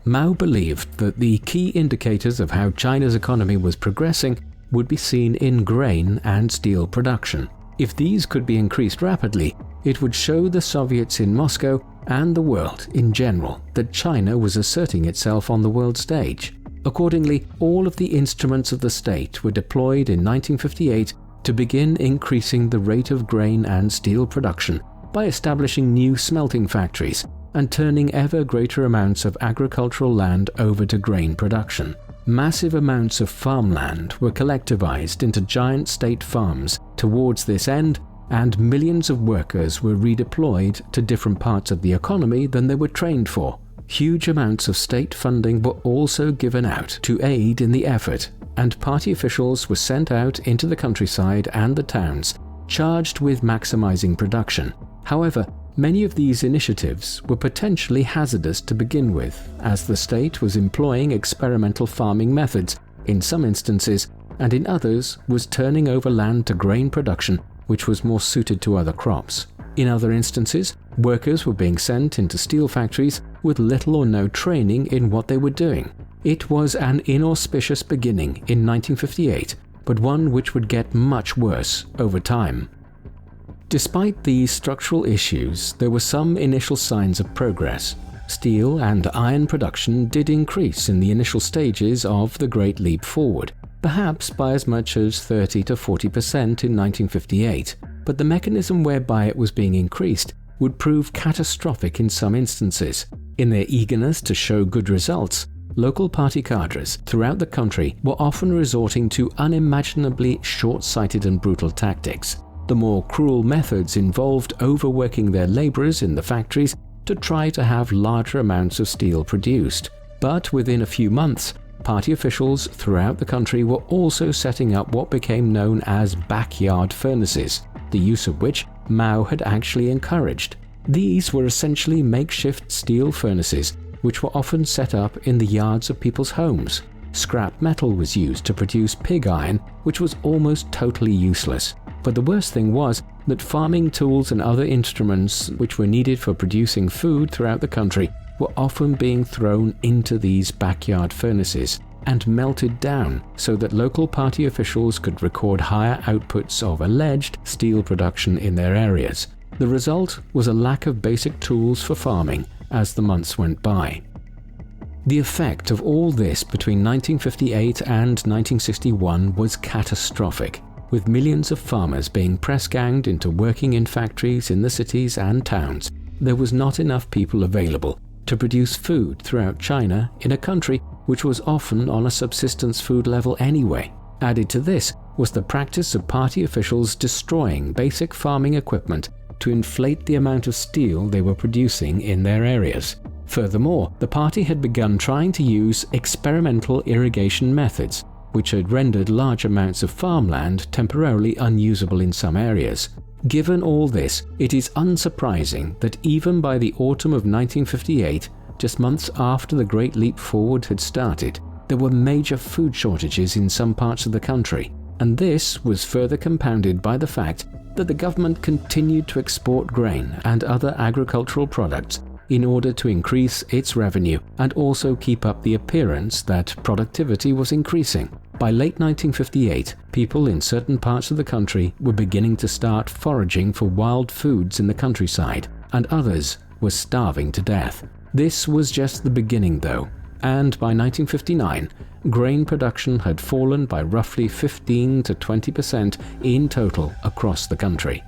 Mao believed that the key indicators of how China's economy was progressing would be seen in grain and steel production. If these could be increased rapidly, it would show the Soviets in Moscow and the world in general that China was asserting itself on the world stage. Accordingly, all of the instruments of the state were deployed in 1958 to begin increasing the rate of grain and steel production by establishing new smelting factories and turning ever greater amounts of agricultural land over to grain production. Massive amounts of farmland were collectivized into giant state farms towards this end, and millions of workers were redeployed to different parts of the economy than they were trained for. Huge amounts of state funding were also given out to aid in the effort, and party officials were sent out into the countryside and the towns, charged with maximizing production. However, many of these initiatives were potentially hazardous to begin with, as the state was employing experimental farming methods in some instances, and in others was turning over land to grain production, which was more suited to other crops. In other instances, workers were being sent into steel factories with little or no training in what they were doing. It was an inauspicious beginning in 1958, but one which would get much worse over time. Despite these structural issues, there were some initial signs of progress. Steel and iron production did increase in the initial stages of the Great Leap Forward, perhaps by as much as 30 to 40% in 1958, but the mechanism whereby it was being increased would prove catastrophic in some instances. In their eagerness to show good results, local party cadres throughout the country were often resorting to unimaginably short-sighted and brutal tactics. The more cruel methods involved overworking their laborers in the factories to try to have larger amounts of steel produced. But within a few months, party officials throughout the country were also setting up what became known as backyard furnaces, the use of which Mao had actually encouraged. These were essentially makeshift steel furnaces, which were often set up in the yards of people's homes. Scrap metal was used to produce pig iron, which was almost totally useless. But the worst thing was that farming tools and other instruments which were needed for producing food throughout the country were often being thrown into these backyard furnaces and melted down so that local party officials could record higher outputs of alleged steel production in their areas. The result was a lack of basic tools for farming as the months went by. The effect of all this between 1958 and 1961 was catastrophic, with millions of farmers being press-ganged into working in factories in the cities and towns. There was not enough people available to produce food throughout China in a country which was often on a subsistence food level anyway. Added to this was the practice of party officials destroying basic farming equipment to inflate the amount of steel they were producing in their areas. Furthermore, the party had begun trying to use experimental irrigation methods, which had rendered large amounts of farmland temporarily unusable in some areas. Given all this, it is unsurprising that even by the autumn of 1958, just months after the Great Leap Forward had started, there were major food shortages in some parts of the country, and this was further compounded by the fact that the government continued to export grain and other agricultural products in order to increase its revenue and also keep up the appearance that productivity was increasing. By late 1958, people in certain parts of the country were beginning to start foraging for wild foods in the countryside, and others were starving to death. This was just the beginning though, and by 1959, grain production had fallen by roughly 15 to 20% in total across the country.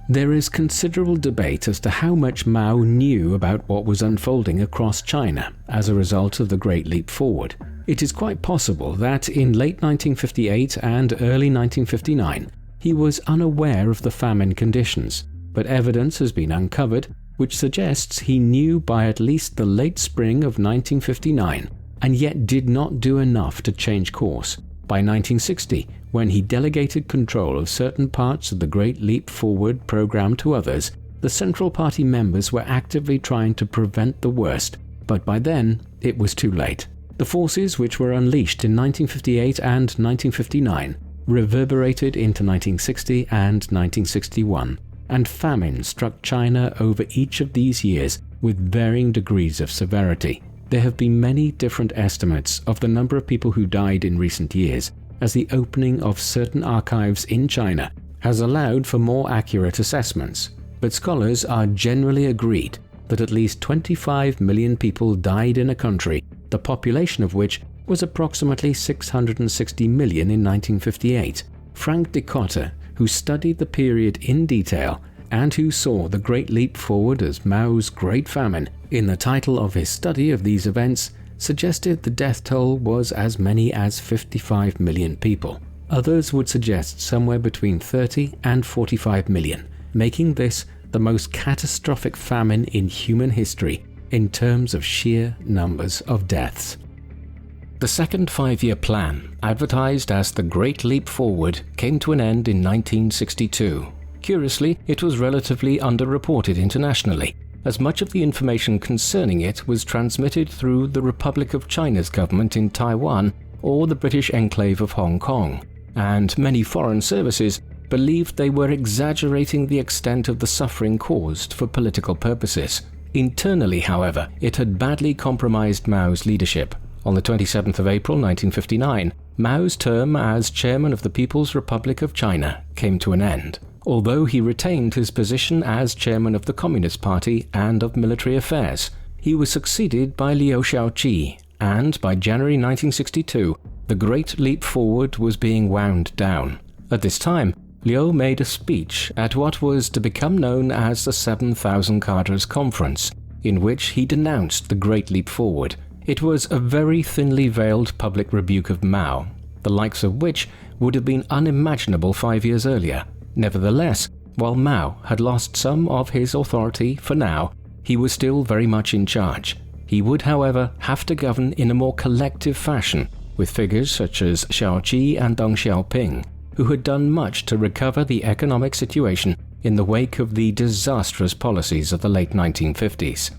There is considerable debate as to how much Mao knew about what was unfolding across China as a result of the Great Leap Forward. It is quite possible that in late 1958 and early 1959, he was unaware of the famine conditions, but evidence has been uncovered which suggests he knew by at least the late spring of 1959 and yet did not do enough to change course. By 1960, when he delegated control of certain parts of the Great Leap Forward program to others, the Central Party members were actively trying to prevent the worst, but by then it was too late. The forces which were unleashed in 1958 and 1959 reverberated into 1960 and 1961, and famine struck China over each of these years with varying degrees of severity. There have been many different estimates of the number of people who died in recent years, as the opening of certain archives in China has allowed for more accurate assessments, but scholars are generally agreed that at least 25 million people died in a country, the population of which was approximately 660 million in 1958. Frank de Cotter, who studied the period in detail and who saw the Great Leap Forward as Mao's Great Famine, in the title of his study of these events, suggested the death toll was as many as 55 million people. Others would suggest somewhere between 30 and 45 million, making this the most catastrophic famine in human history in terms of sheer numbers of deaths. The second five-year plan, advertised as the Great Leap Forward, came to an end in 1962. Curiously, it was relatively underreported internationally, as much of the information concerning it was transmitted through the Republic of China's government in Taiwan or the British enclave of Hong Kong, and many foreign services believed they were exaggerating the extent of the suffering caused for political purposes. Internally, however, it had badly compromised Mao's leadership. On the 27th of April 1959, Mao's term as chairman of the People's Republic of China came to an end. Although he retained his position as chairman of the Communist Party and of military affairs, he was succeeded by Liu Shaoqi, and by January 1962, the Great Leap Forward was being wound down. At this time, Liu made a speech at what was to become known as the 7,000 Cadres Conference, in which he denounced the Great Leap Forward. It was a very thinly veiled public rebuke of Mao, the likes of which would have been unimaginable 5 years earlier. Nevertheless, while Mao had lost some of his authority for now, he was still very much in charge. He would, however, have to govern in a more collective fashion, with figures such as Shaoqi and Deng Xiaoping, who had done much to recover the economic situation in the wake of the disastrous policies of the late 1950s.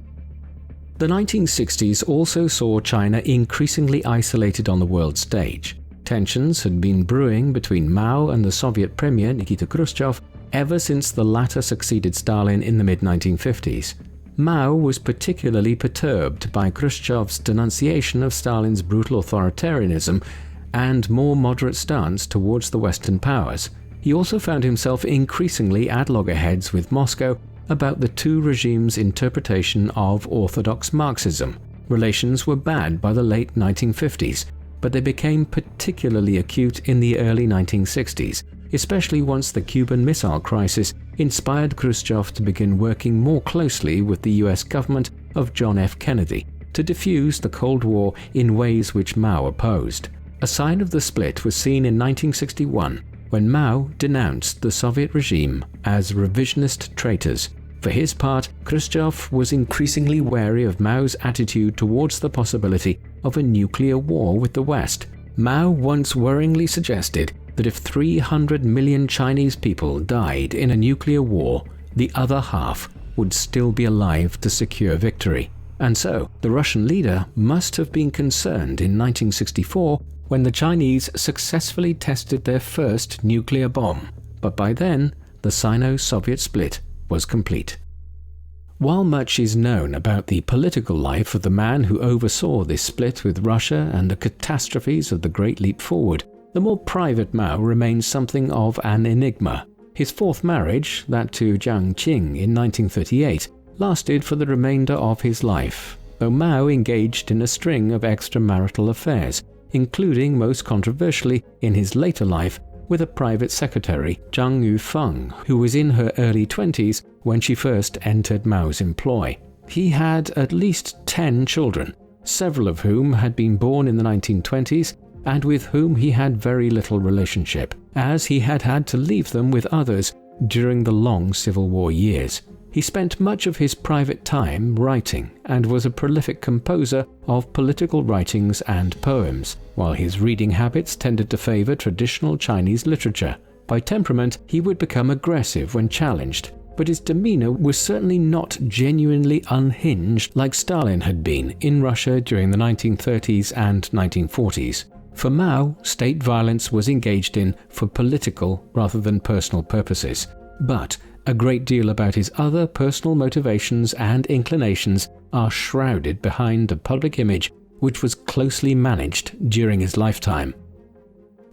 The 1960s also saw China increasingly isolated on the world stage. Tensions had been brewing between Mao and the Soviet Premier Nikita Khrushchev ever since the latter succeeded Stalin in the mid-1950s. Mao was particularly perturbed by Khrushchev's denunciation of Stalin's brutal authoritarianism and more moderate stance towards the Western powers. He also found himself increasingly at loggerheads with Moscow about the two regimes' interpretation of orthodox Marxism. Relations were bad by the late 1950s, but they became particularly acute in the early 1960s, especially once the Cuban Missile Crisis inspired Khrushchev to begin working more closely with the US government of John F. Kennedy to defuse the Cold War in ways which Mao opposed. A sign of the split was seen in 1961 when Mao denounced the Soviet regime as revisionist traitors. For his part, Khrushchev was increasingly wary of Mao's attitude towards the possibility of a nuclear war with the West. Mao once worryingly suggested that if 300 million Chinese people died in a nuclear war, the other half would still be alive to secure victory. And so, the Russian leader must have been concerned in 1964 when the Chinese successfully tested their first nuclear bomb. But by then, the Sino-Soviet split was complete. While much is known about the political life of the man who oversaw this split with Russia and the catastrophes of the Great Leap Forward, the more private Mao remains something of an enigma. His fourth marriage, that to Jiang Qing in 1938, lasted for the remainder of his life, though Mao engaged in a string of extramarital affairs, including most controversially in his later life with a private secretary, Zhang Yufeng, who was in her early 20s when she first entered Mao's employ. He had at least 10 children, several of whom had been born in the 1920s and with whom he had very little relationship, as he had had to leave them with others during the long Civil War years. He spent much of his private time writing and was a prolific composer of political writings and poems, while his reading habits tended to favor traditional Chinese literature. By temperament, he would become aggressive when challenged, but his demeanor was certainly not genuinely unhinged like Stalin had been in Russia during the 1930s and 1940s. For Mao, state violence was engaged in for political rather than personal purposes. But a great deal about his other personal motivations and inclinations are shrouded behind a public image which was closely managed during his lifetime.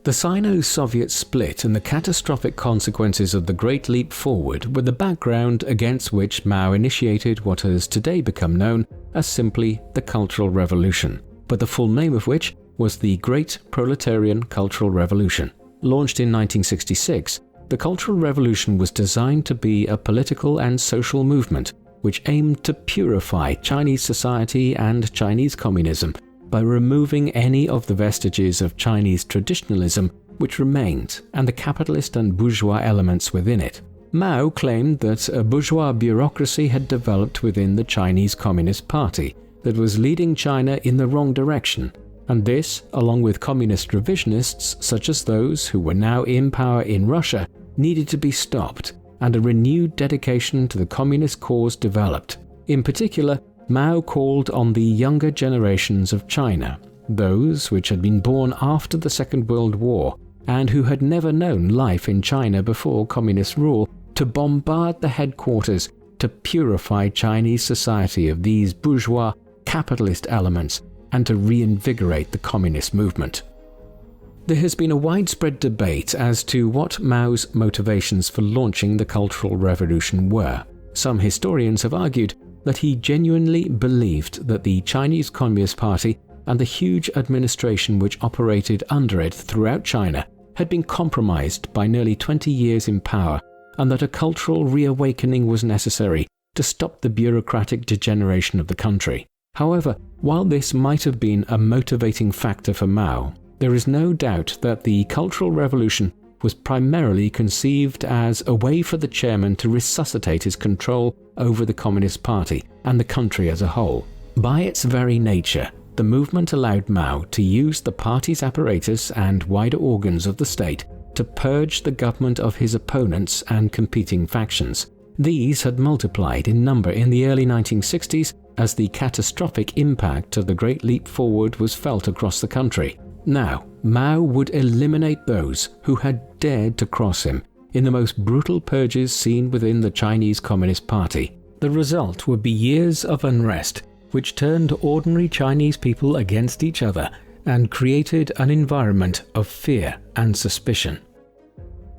The Sino-Soviet split and the catastrophic consequences of the Great Leap Forward were the background against which Mao initiated what has today become known as simply the Cultural Revolution, but the full name of which was the Great Proletarian Cultural Revolution. Launched in 1966, the Cultural Revolution was designed to be a political and social movement which aimed to purify Chinese society and Chinese communism by removing any of the vestiges of Chinese traditionalism which remained and the capitalist and bourgeois elements within it. Mao claimed that a bourgeois bureaucracy had developed within the Chinese Communist Party that was leading China in the wrong direction, and this, along with communist revisionists such as those who were now in power in Russia, needed to be stopped, and a renewed dedication to the communist cause developed. In particular, Mao called on the younger generations of China, those which had been born after the Second World War and who had never known life in China before communist rule, to bombard the headquarters to purify Chinese society of these bourgeois capitalist elements and to reinvigorate the communist movement. There has been a widespread debate as to what Mao's motivations for launching the Cultural Revolution were. Some historians have argued that he genuinely believed that the Chinese Communist Party and the huge administration which operated under it throughout China had been compromised by nearly 20 years in power, and that a cultural reawakening was necessary to stop the bureaucratic degeneration of the country. However, while this might have been a motivating factor for Mao, there is no doubt that the Cultural Revolution was primarily conceived as a way for the chairman to resuscitate his control over the Communist Party and the country as a whole. By its very nature, the movement allowed Mao to use the party's apparatus and wider organs of the state to purge the government of his opponents and competing factions. These had multiplied in number in the early 1960s as the catastrophic impact of the Great Leap Forward was felt across the country. Now, Mao would eliminate those who had dared to cross him in the most brutal purges seen within the Chinese Communist Party. The result would be years of unrest, which turned ordinary Chinese people against each other and created an environment of fear and suspicion.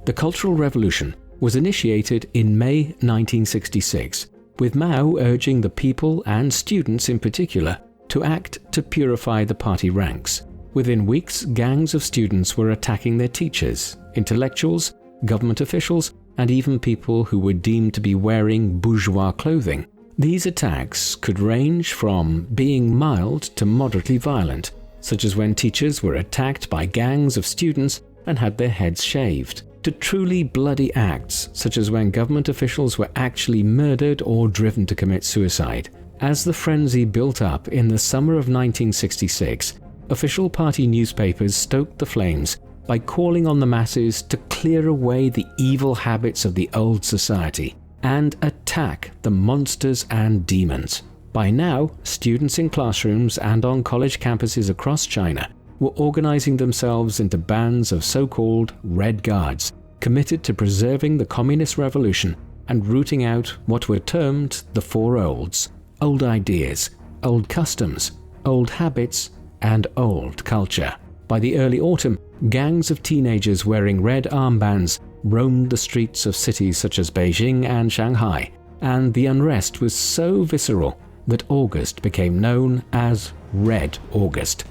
The Cultural Revolution was initiated in May 1966, with Mao urging the people and students in particular to act to purify the party ranks. Within weeks, gangs of students were attacking their teachers, intellectuals, government officials, and even people who were deemed to be wearing bourgeois clothing. These attacks could range from being mild to moderately violent, such as when teachers were attacked by gangs of students and had their heads shaved, to truly bloody acts, such as when government officials were actually murdered or driven to commit suicide. As the frenzy built up in the summer of 1966, official party newspapers stoked the flames by calling on the masses to clear away the evil habits of the old society and attack the monsters and demons. By now, students in classrooms and on college campuses across China were organizing themselves into bands of so-called Red Guards, committed to preserving the Communist Revolution and rooting out what were termed the Four Olds: old ideas, old customs, old habits, and old culture. By the early autumn, gangs of teenagers wearing red armbands roamed the streets of cities such as Beijing and Shanghai, and the unrest was so visceral that August became known as Red August.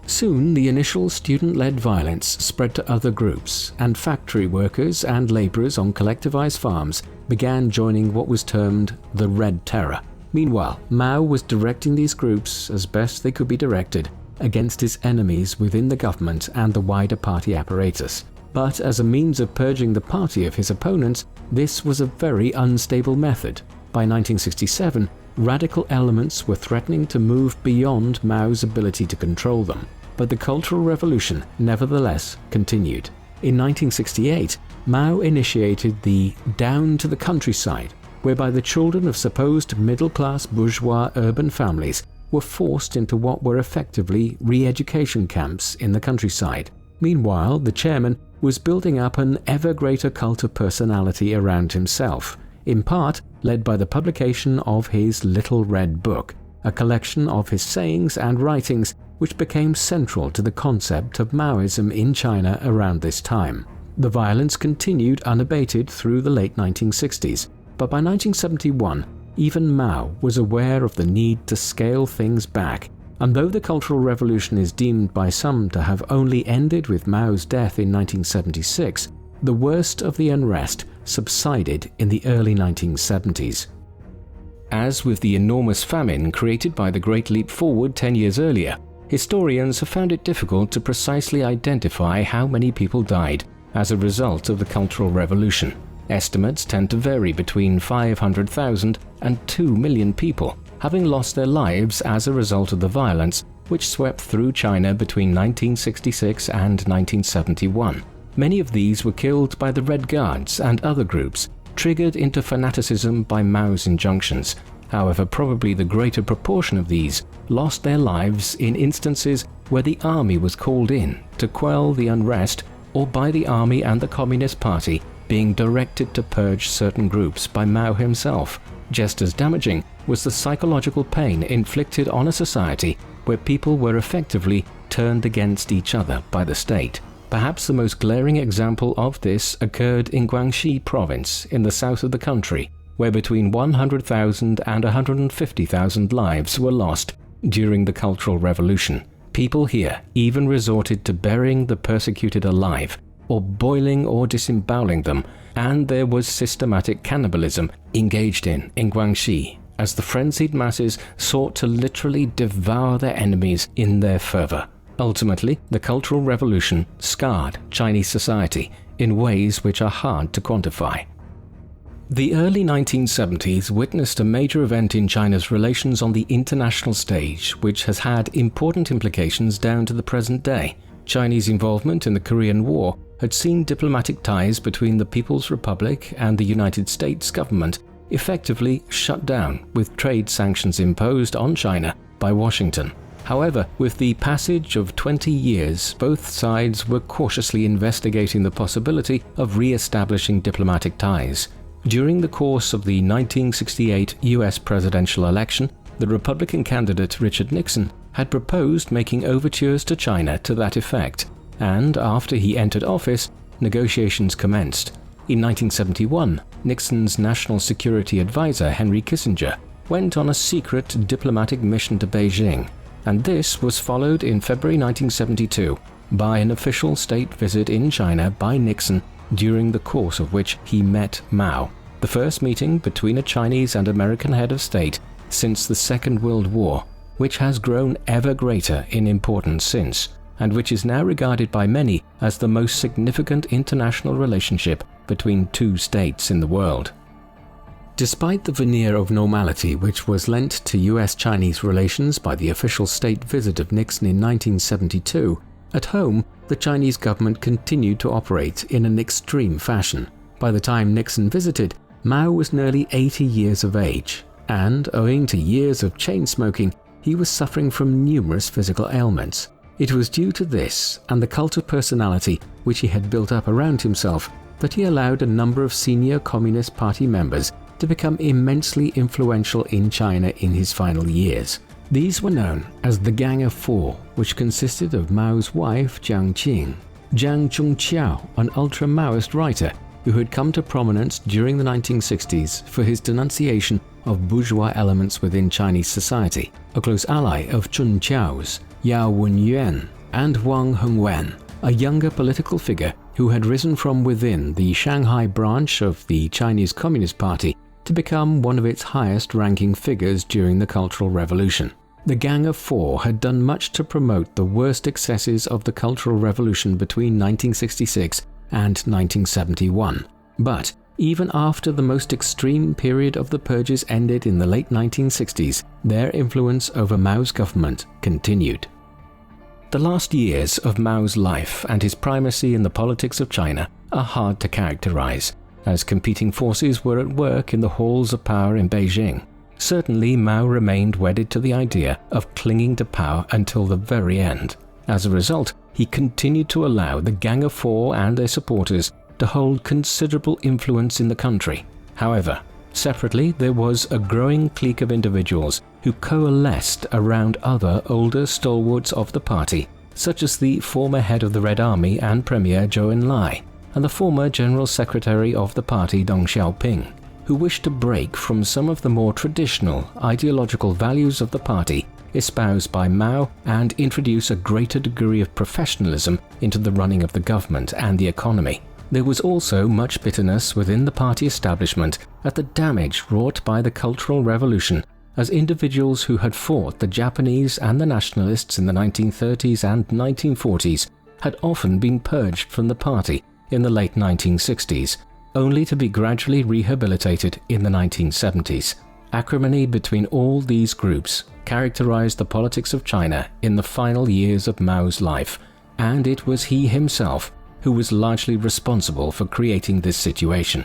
Soon, the initial student-led violence spread to other groups, and factory workers and laborers on collectivized farms began joining what was termed the Red Terror. Meanwhile, Mao was directing these groups, as best they could be directed, against his enemies within the government and the wider party apparatus. But as a means of purging the party of his opponents, this was a very unstable method. By 1967, radical elements were threatening to move beyond Mao's ability to control them. But the Cultural Revolution nevertheless continued. In 1968, Mao initiated the Down to the Countryside, whereby the children of supposed middle-class bourgeois urban families were forced into what were effectively re-education camps in the countryside. Meanwhile, the chairman was building up an ever greater cult of personality around himself, in part led by the publication of his Little Red Book, a collection of his sayings and writings which became central to the concept of Maoism in China around this time. The violence continued unabated through the late 1960s, but by 1971, even Mao was aware of the need to scale things back, and though the Cultural Revolution is deemed by some to have only ended with Mao's death in 1976, the worst of the unrest subsided in the early 1970s. As with the enormous famine created by the Great Leap Forward 10 years earlier, historians have found it difficult to precisely identify how many people died as a result of the Cultural Revolution. Estimates tend to vary between 500,000 and 2 million people having lost their lives as a result of the violence which swept through China between 1966 and 1971. Many of these were killed by the Red Guards and other groups, triggered into fanaticism by Mao's injunctions. However, probably the greater proportion of these lost their lives in instances where the army was called in to quell the unrest, or by the army and the Communist Party being directed to purge certain groups by Mao himself. Just as damaging was the psychological pain inflicted on a society where people were effectively turned against each other by the state. Perhaps the most glaring example of this occurred in Guangxi province in the south of the country, where between 100,000 and 150,000 lives were lost during the Cultural Revolution. People here even resorted to burying the persecuted alive, or boiling or disemboweling them, and there was systematic cannibalism engaged in Guangxi, as the frenzied masses sought to literally devour their enemies in their fervor. Ultimately, the Cultural Revolution scarred Chinese society in ways which are hard to quantify. The early 1970s witnessed a major event in China's relations on the international stage, which has had important implications down to the present day. Chinese involvement in the Korean War had seen diplomatic ties between the People's Republic and the United States government effectively shut down, with trade sanctions imposed on China by Washington. However, with the passage of 20 years, both sides were cautiously investigating the possibility of re-establishing diplomatic ties. During the course of the 1968 US presidential election, the Republican candidate Richard Nixon had proposed making overtures to China to that effect, and after he entered office, negotiations commenced. In 1971, Nixon's national security advisor Henry Kissinger went on a secret diplomatic mission to Beijing, and this was followed in February 1972 by an official state visit in China by Nixon, during the course of which he met Mao, the first meeting between a Chinese and American head of state since the Second World War, which has grown ever greater in importance since, and which is now regarded by many as the most significant international relationship between two states in the world. Despite the veneer of normality which was lent to US-Chinese relations by the official state visit of Nixon in 1972, at home, the Chinese government continued to operate in an extreme fashion. By the time Nixon visited, Mao was nearly 80 years of age, and owing to years of chain smoking, he was suffering from numerous physical ailments. It was due to this and the cult of personality which he had built up around himself that he allowed a number of senior Communist Party members to become immensely influential in China in his final years. These were known as the Gang of Four, which consisted of Mao's wife Jiang Qing, Jiang Zhongqiao, an ultra-Maoist writer who had come to prominence during the 1960s for his denunciation of bourgeois elements within Chinese society, a close ally of Chun Qiao's, Yao Wenyuan, and Wang Hongwen, a younger political figure who had risen from within the Shanghai branch of the Chinese Communist Party to become one of its highest-ranking figures during the Cultural Revolution. The Gang of Four had done much to promote the worst excesses of the Cultural Revolution between 1966 and 1971. But even after the most extreme period of the purges ended in the late 1960s, their influence over Mao's government continued. The last years of Mao's life and his primacy in the politics of China are hard to characterize, as competing forces were at work in the halls of power in Beijing. Certainly, Mao remained wedded to the idea of clinging to power until the very end. As a result, he continued to allow the Gang of Four and their supporters to hold considerable influence in the country. However, separately, there was a growing clique of individuals who coalesced around other older stalwarts of the party, such as the former head of the Red Army and Premier Zhou Enlai, and the former General Secretary of the party Deng Xiaoping, who wished to break from some of the more traditional ideological values of the party espoused by Mao and introduce a greater degree of professionalism into the running of the government and the economy. There was also much bitterness within the party establishment at the damage wrought by the Cultural Revolution, as individuals who had fought the Japanese and the nationalists in the 1930s and 1940s had often been purged from the party in the late 1960s, only to be gradually rehabilitated in the 1970s. Acrimony between all these groups characterized the politics of China in the final years of Mao's life, and it was he himself who was largely responsible for creating this situation.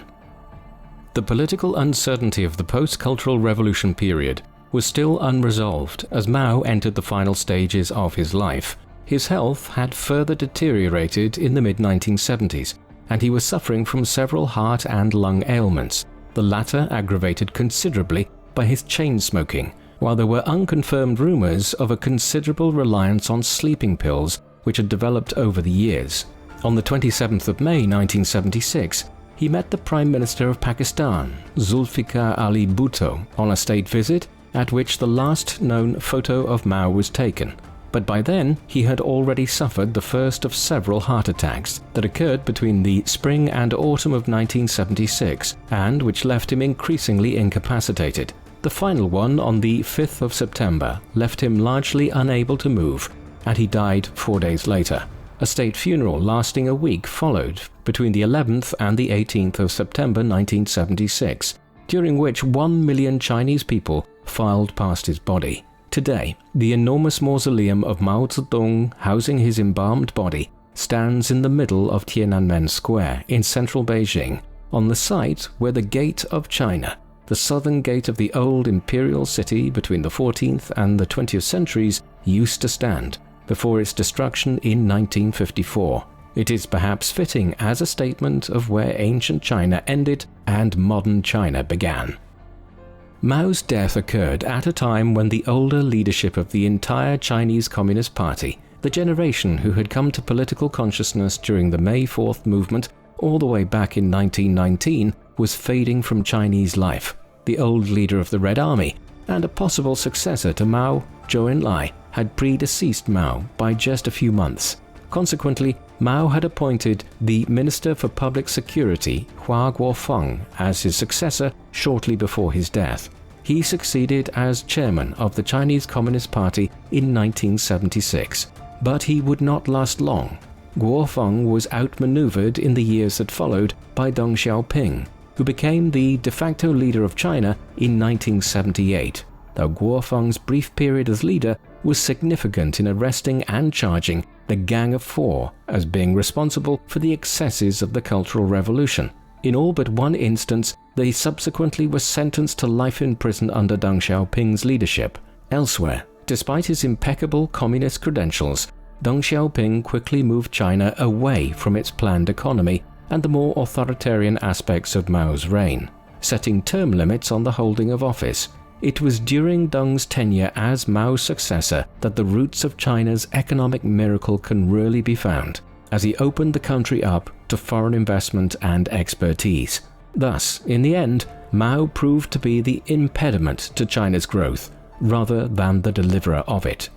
The political uncertainty of the post-Cultural Revolution period was still unresolved as Mao entered the final stages of his life. His health had further deteriorated in the mid-1970s, and he was suffering from several heart and lung ailments, the latter aggravated considerably by his chain smoking, while there were unconfirmed rumors of a considerable reliance on sleeping pills which had developed over the years. On the 27th of May 1976, he met the Prime Minister of Pakistan, Zulfikar Ali Bhutto, on a state visit at which the last known photo of Mao was taken. But by then, he had already suffered the first of several heart attacks that occurred between the spring and autumn of 1976, and which left him increasingly incapacitated. The final one on the 5th of September left him largely unable to move, and he died 4 days later. A state funeral lasting a week followed between the 11th and the 18th of September 1976, during which 1 million Chinese people filed past his body. Today, the enormous mausoleum of Mao Zedong, housing his embalmed body, stands in the middle of Tiananmen Square in central Beijing, on the site where the Gate of China, the southern gate of the old imperial city between the 14th and the 20th centuries, used to stand, before its destruction in 1954. It is perhaps fitting as a statement of where ancient China ended and modern China began. Mao's death occurred at a time when the older leadership of the entire Chinese Communist Party, the generation who had come to political consciousness during the May 4th movement all the way back in 1919, was fading from Chinese life. The old leader of the Red Army, and a possible successor to Mao, Zhou Enlai, had predeceased Mao by just a few months. Consequently, Mao had appointed the Minister for Public Security, Hua Guofeng, as his successor shortly before his death. He succeeded as chairman of the Chinese Communist Party in 1976, but he would not last long. Guofeng was outmaneuvered in the years that followed by Deng Xiaoping, who became the de facto leader of China in 1978, though Guofeng's brief period as leader was significant in arresting and charging the Gang of Four as being responsible for the excesses of the Cultural Revolution. In all but one instance, they subsequently were sentenced to life in prison under Deng Xiaoping's leadership. Elsewhere, despite his impeccable communist credentials, Deng Xiaoping quickly moved China away from its planned economy and the more authoritarian aspects of Mao's reign, setting term limits on the holding of office. It was during Deng's tenure as Mao's successor that the roots of China's economic miracle can really be found, as he opened the country up to foreign investment and expertise. Thus, in the end, Mao proved to be the impediment to China's growth, rather than the deliverer of it.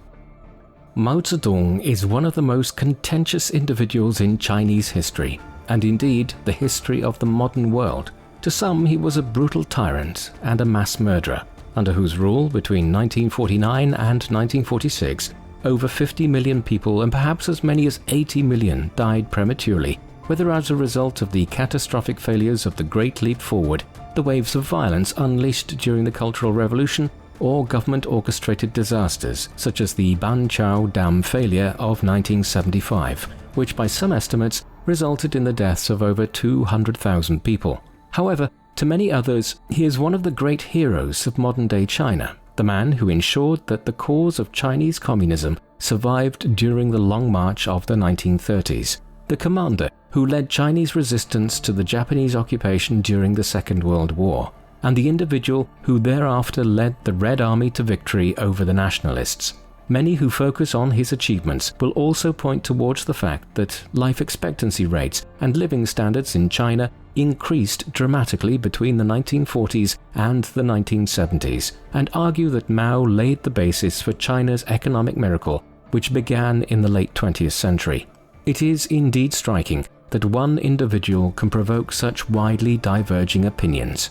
Mao Zedong is one of the most contentious individuals in Chinese history, and indeed the history of the modern world. To some, he was a brutal tyrant and a mass murderer, under whose rule between 1949 and 1946, over 50 million people and perhaps as many as 80 million died prematurely, whether as a result of the catastrophic failures of the Great Leap Forward, the waves of violence unleashed during the Cultural Revolution, or government-orchestrated disasters such as the Banqiao Dam failure of 1975, which by some estimates resulted in the deaths of over 200,000 people. However, to many others, he is one of the great heroes of modern-day China, the man who ensured that the cause of Chinese communism survived during the Long March of the 1930s, the commander who led Chinese resistance to the Japanese occupation during the Second World War, and the individual who thereafter led the Red Army to victory over the nationalists. Many who focus on his achievements will also point towards the fact that life expectancy rates and living standards in China increased dramatically between the 1940s and the 1970s, and argue that Mao laid the basis for China's economic miracle, which began in the late 20th century. It is indeed striking that one individual can provoke such widely diverging opinions.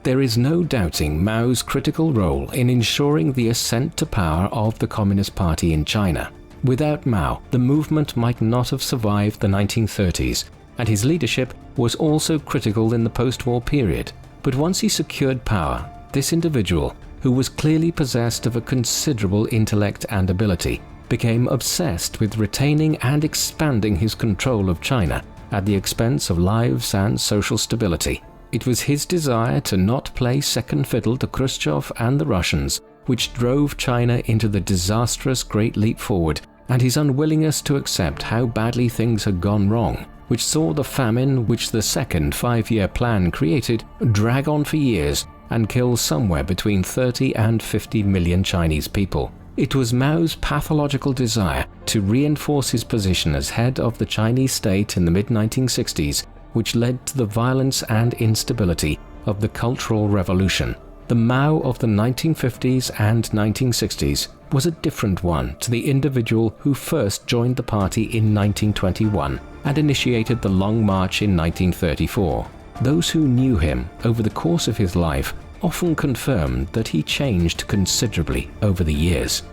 There is no doubting Mao's critical role in ensuring the ascent to power of the Communist Party in China. Without Mao, the movement might not have survived the 1930s, and his leadership was also critical in the post-war period. But once he secured power, this individual, who was clearly possessed of a considerable intellect and ability, became obsessed with retaining and expanding his control of China at the expense of lives and social stability. It was his desire to not play second fiddle to Khrushchev and the Russians which drove China into the disastrous Great Leap Forward, and his unwillingness to accept how badly things had gone wrong, which saw the famine which the second five-year plan created drag on for years and kill somewhere between 30 and 50 million Chinese people. It was Mao's pathological desire to reinforce his position as head of the Chinese state in the mid-1960s which led to the violence and instability of the Cultural Revolution. The Mao of the 1950s and 1960s was a different one to the individual who first joined the party in 1921 and initiated the Long March in 1934. Those who knew him over the course of his life often confirmed that he changed considerably over the years.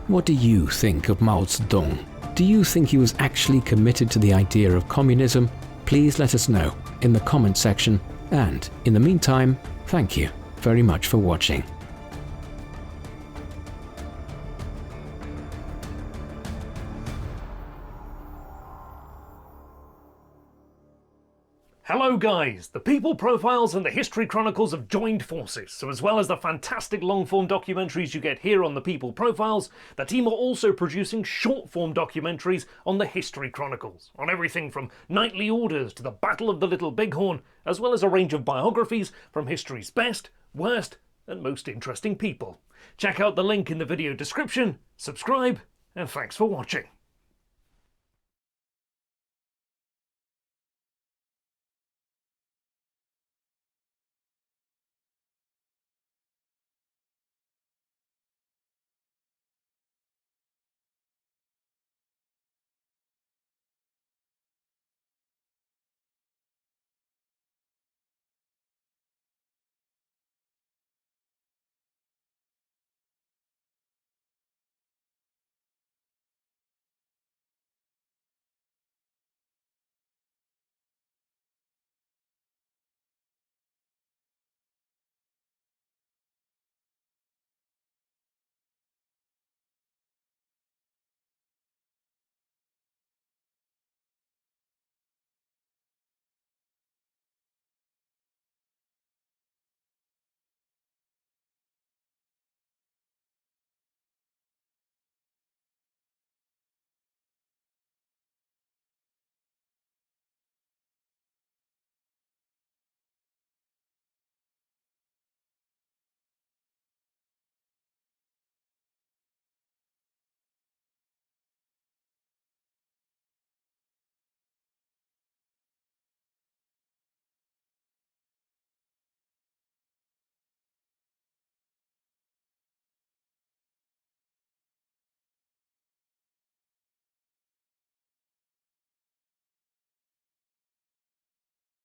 What do you think of Mao Zedong? Do you think he was actually committed to the idea of communism? Please let us know in the comment section, and in the meantime, thank you very much for watching. Hello guys! The People Profiles and the History Chronicles have joined forces, so as well as the fantastic long-form documentaries you get here on the People Profiles, the team are also producing short-form documentaries on the History Chronicles, on everything from nightly orders to the Battle of the Little Bighorn, as well as a range of biographies from history's best, worst, and most interesting people. Check out the link in the video description, subscribe, and thanks for watching.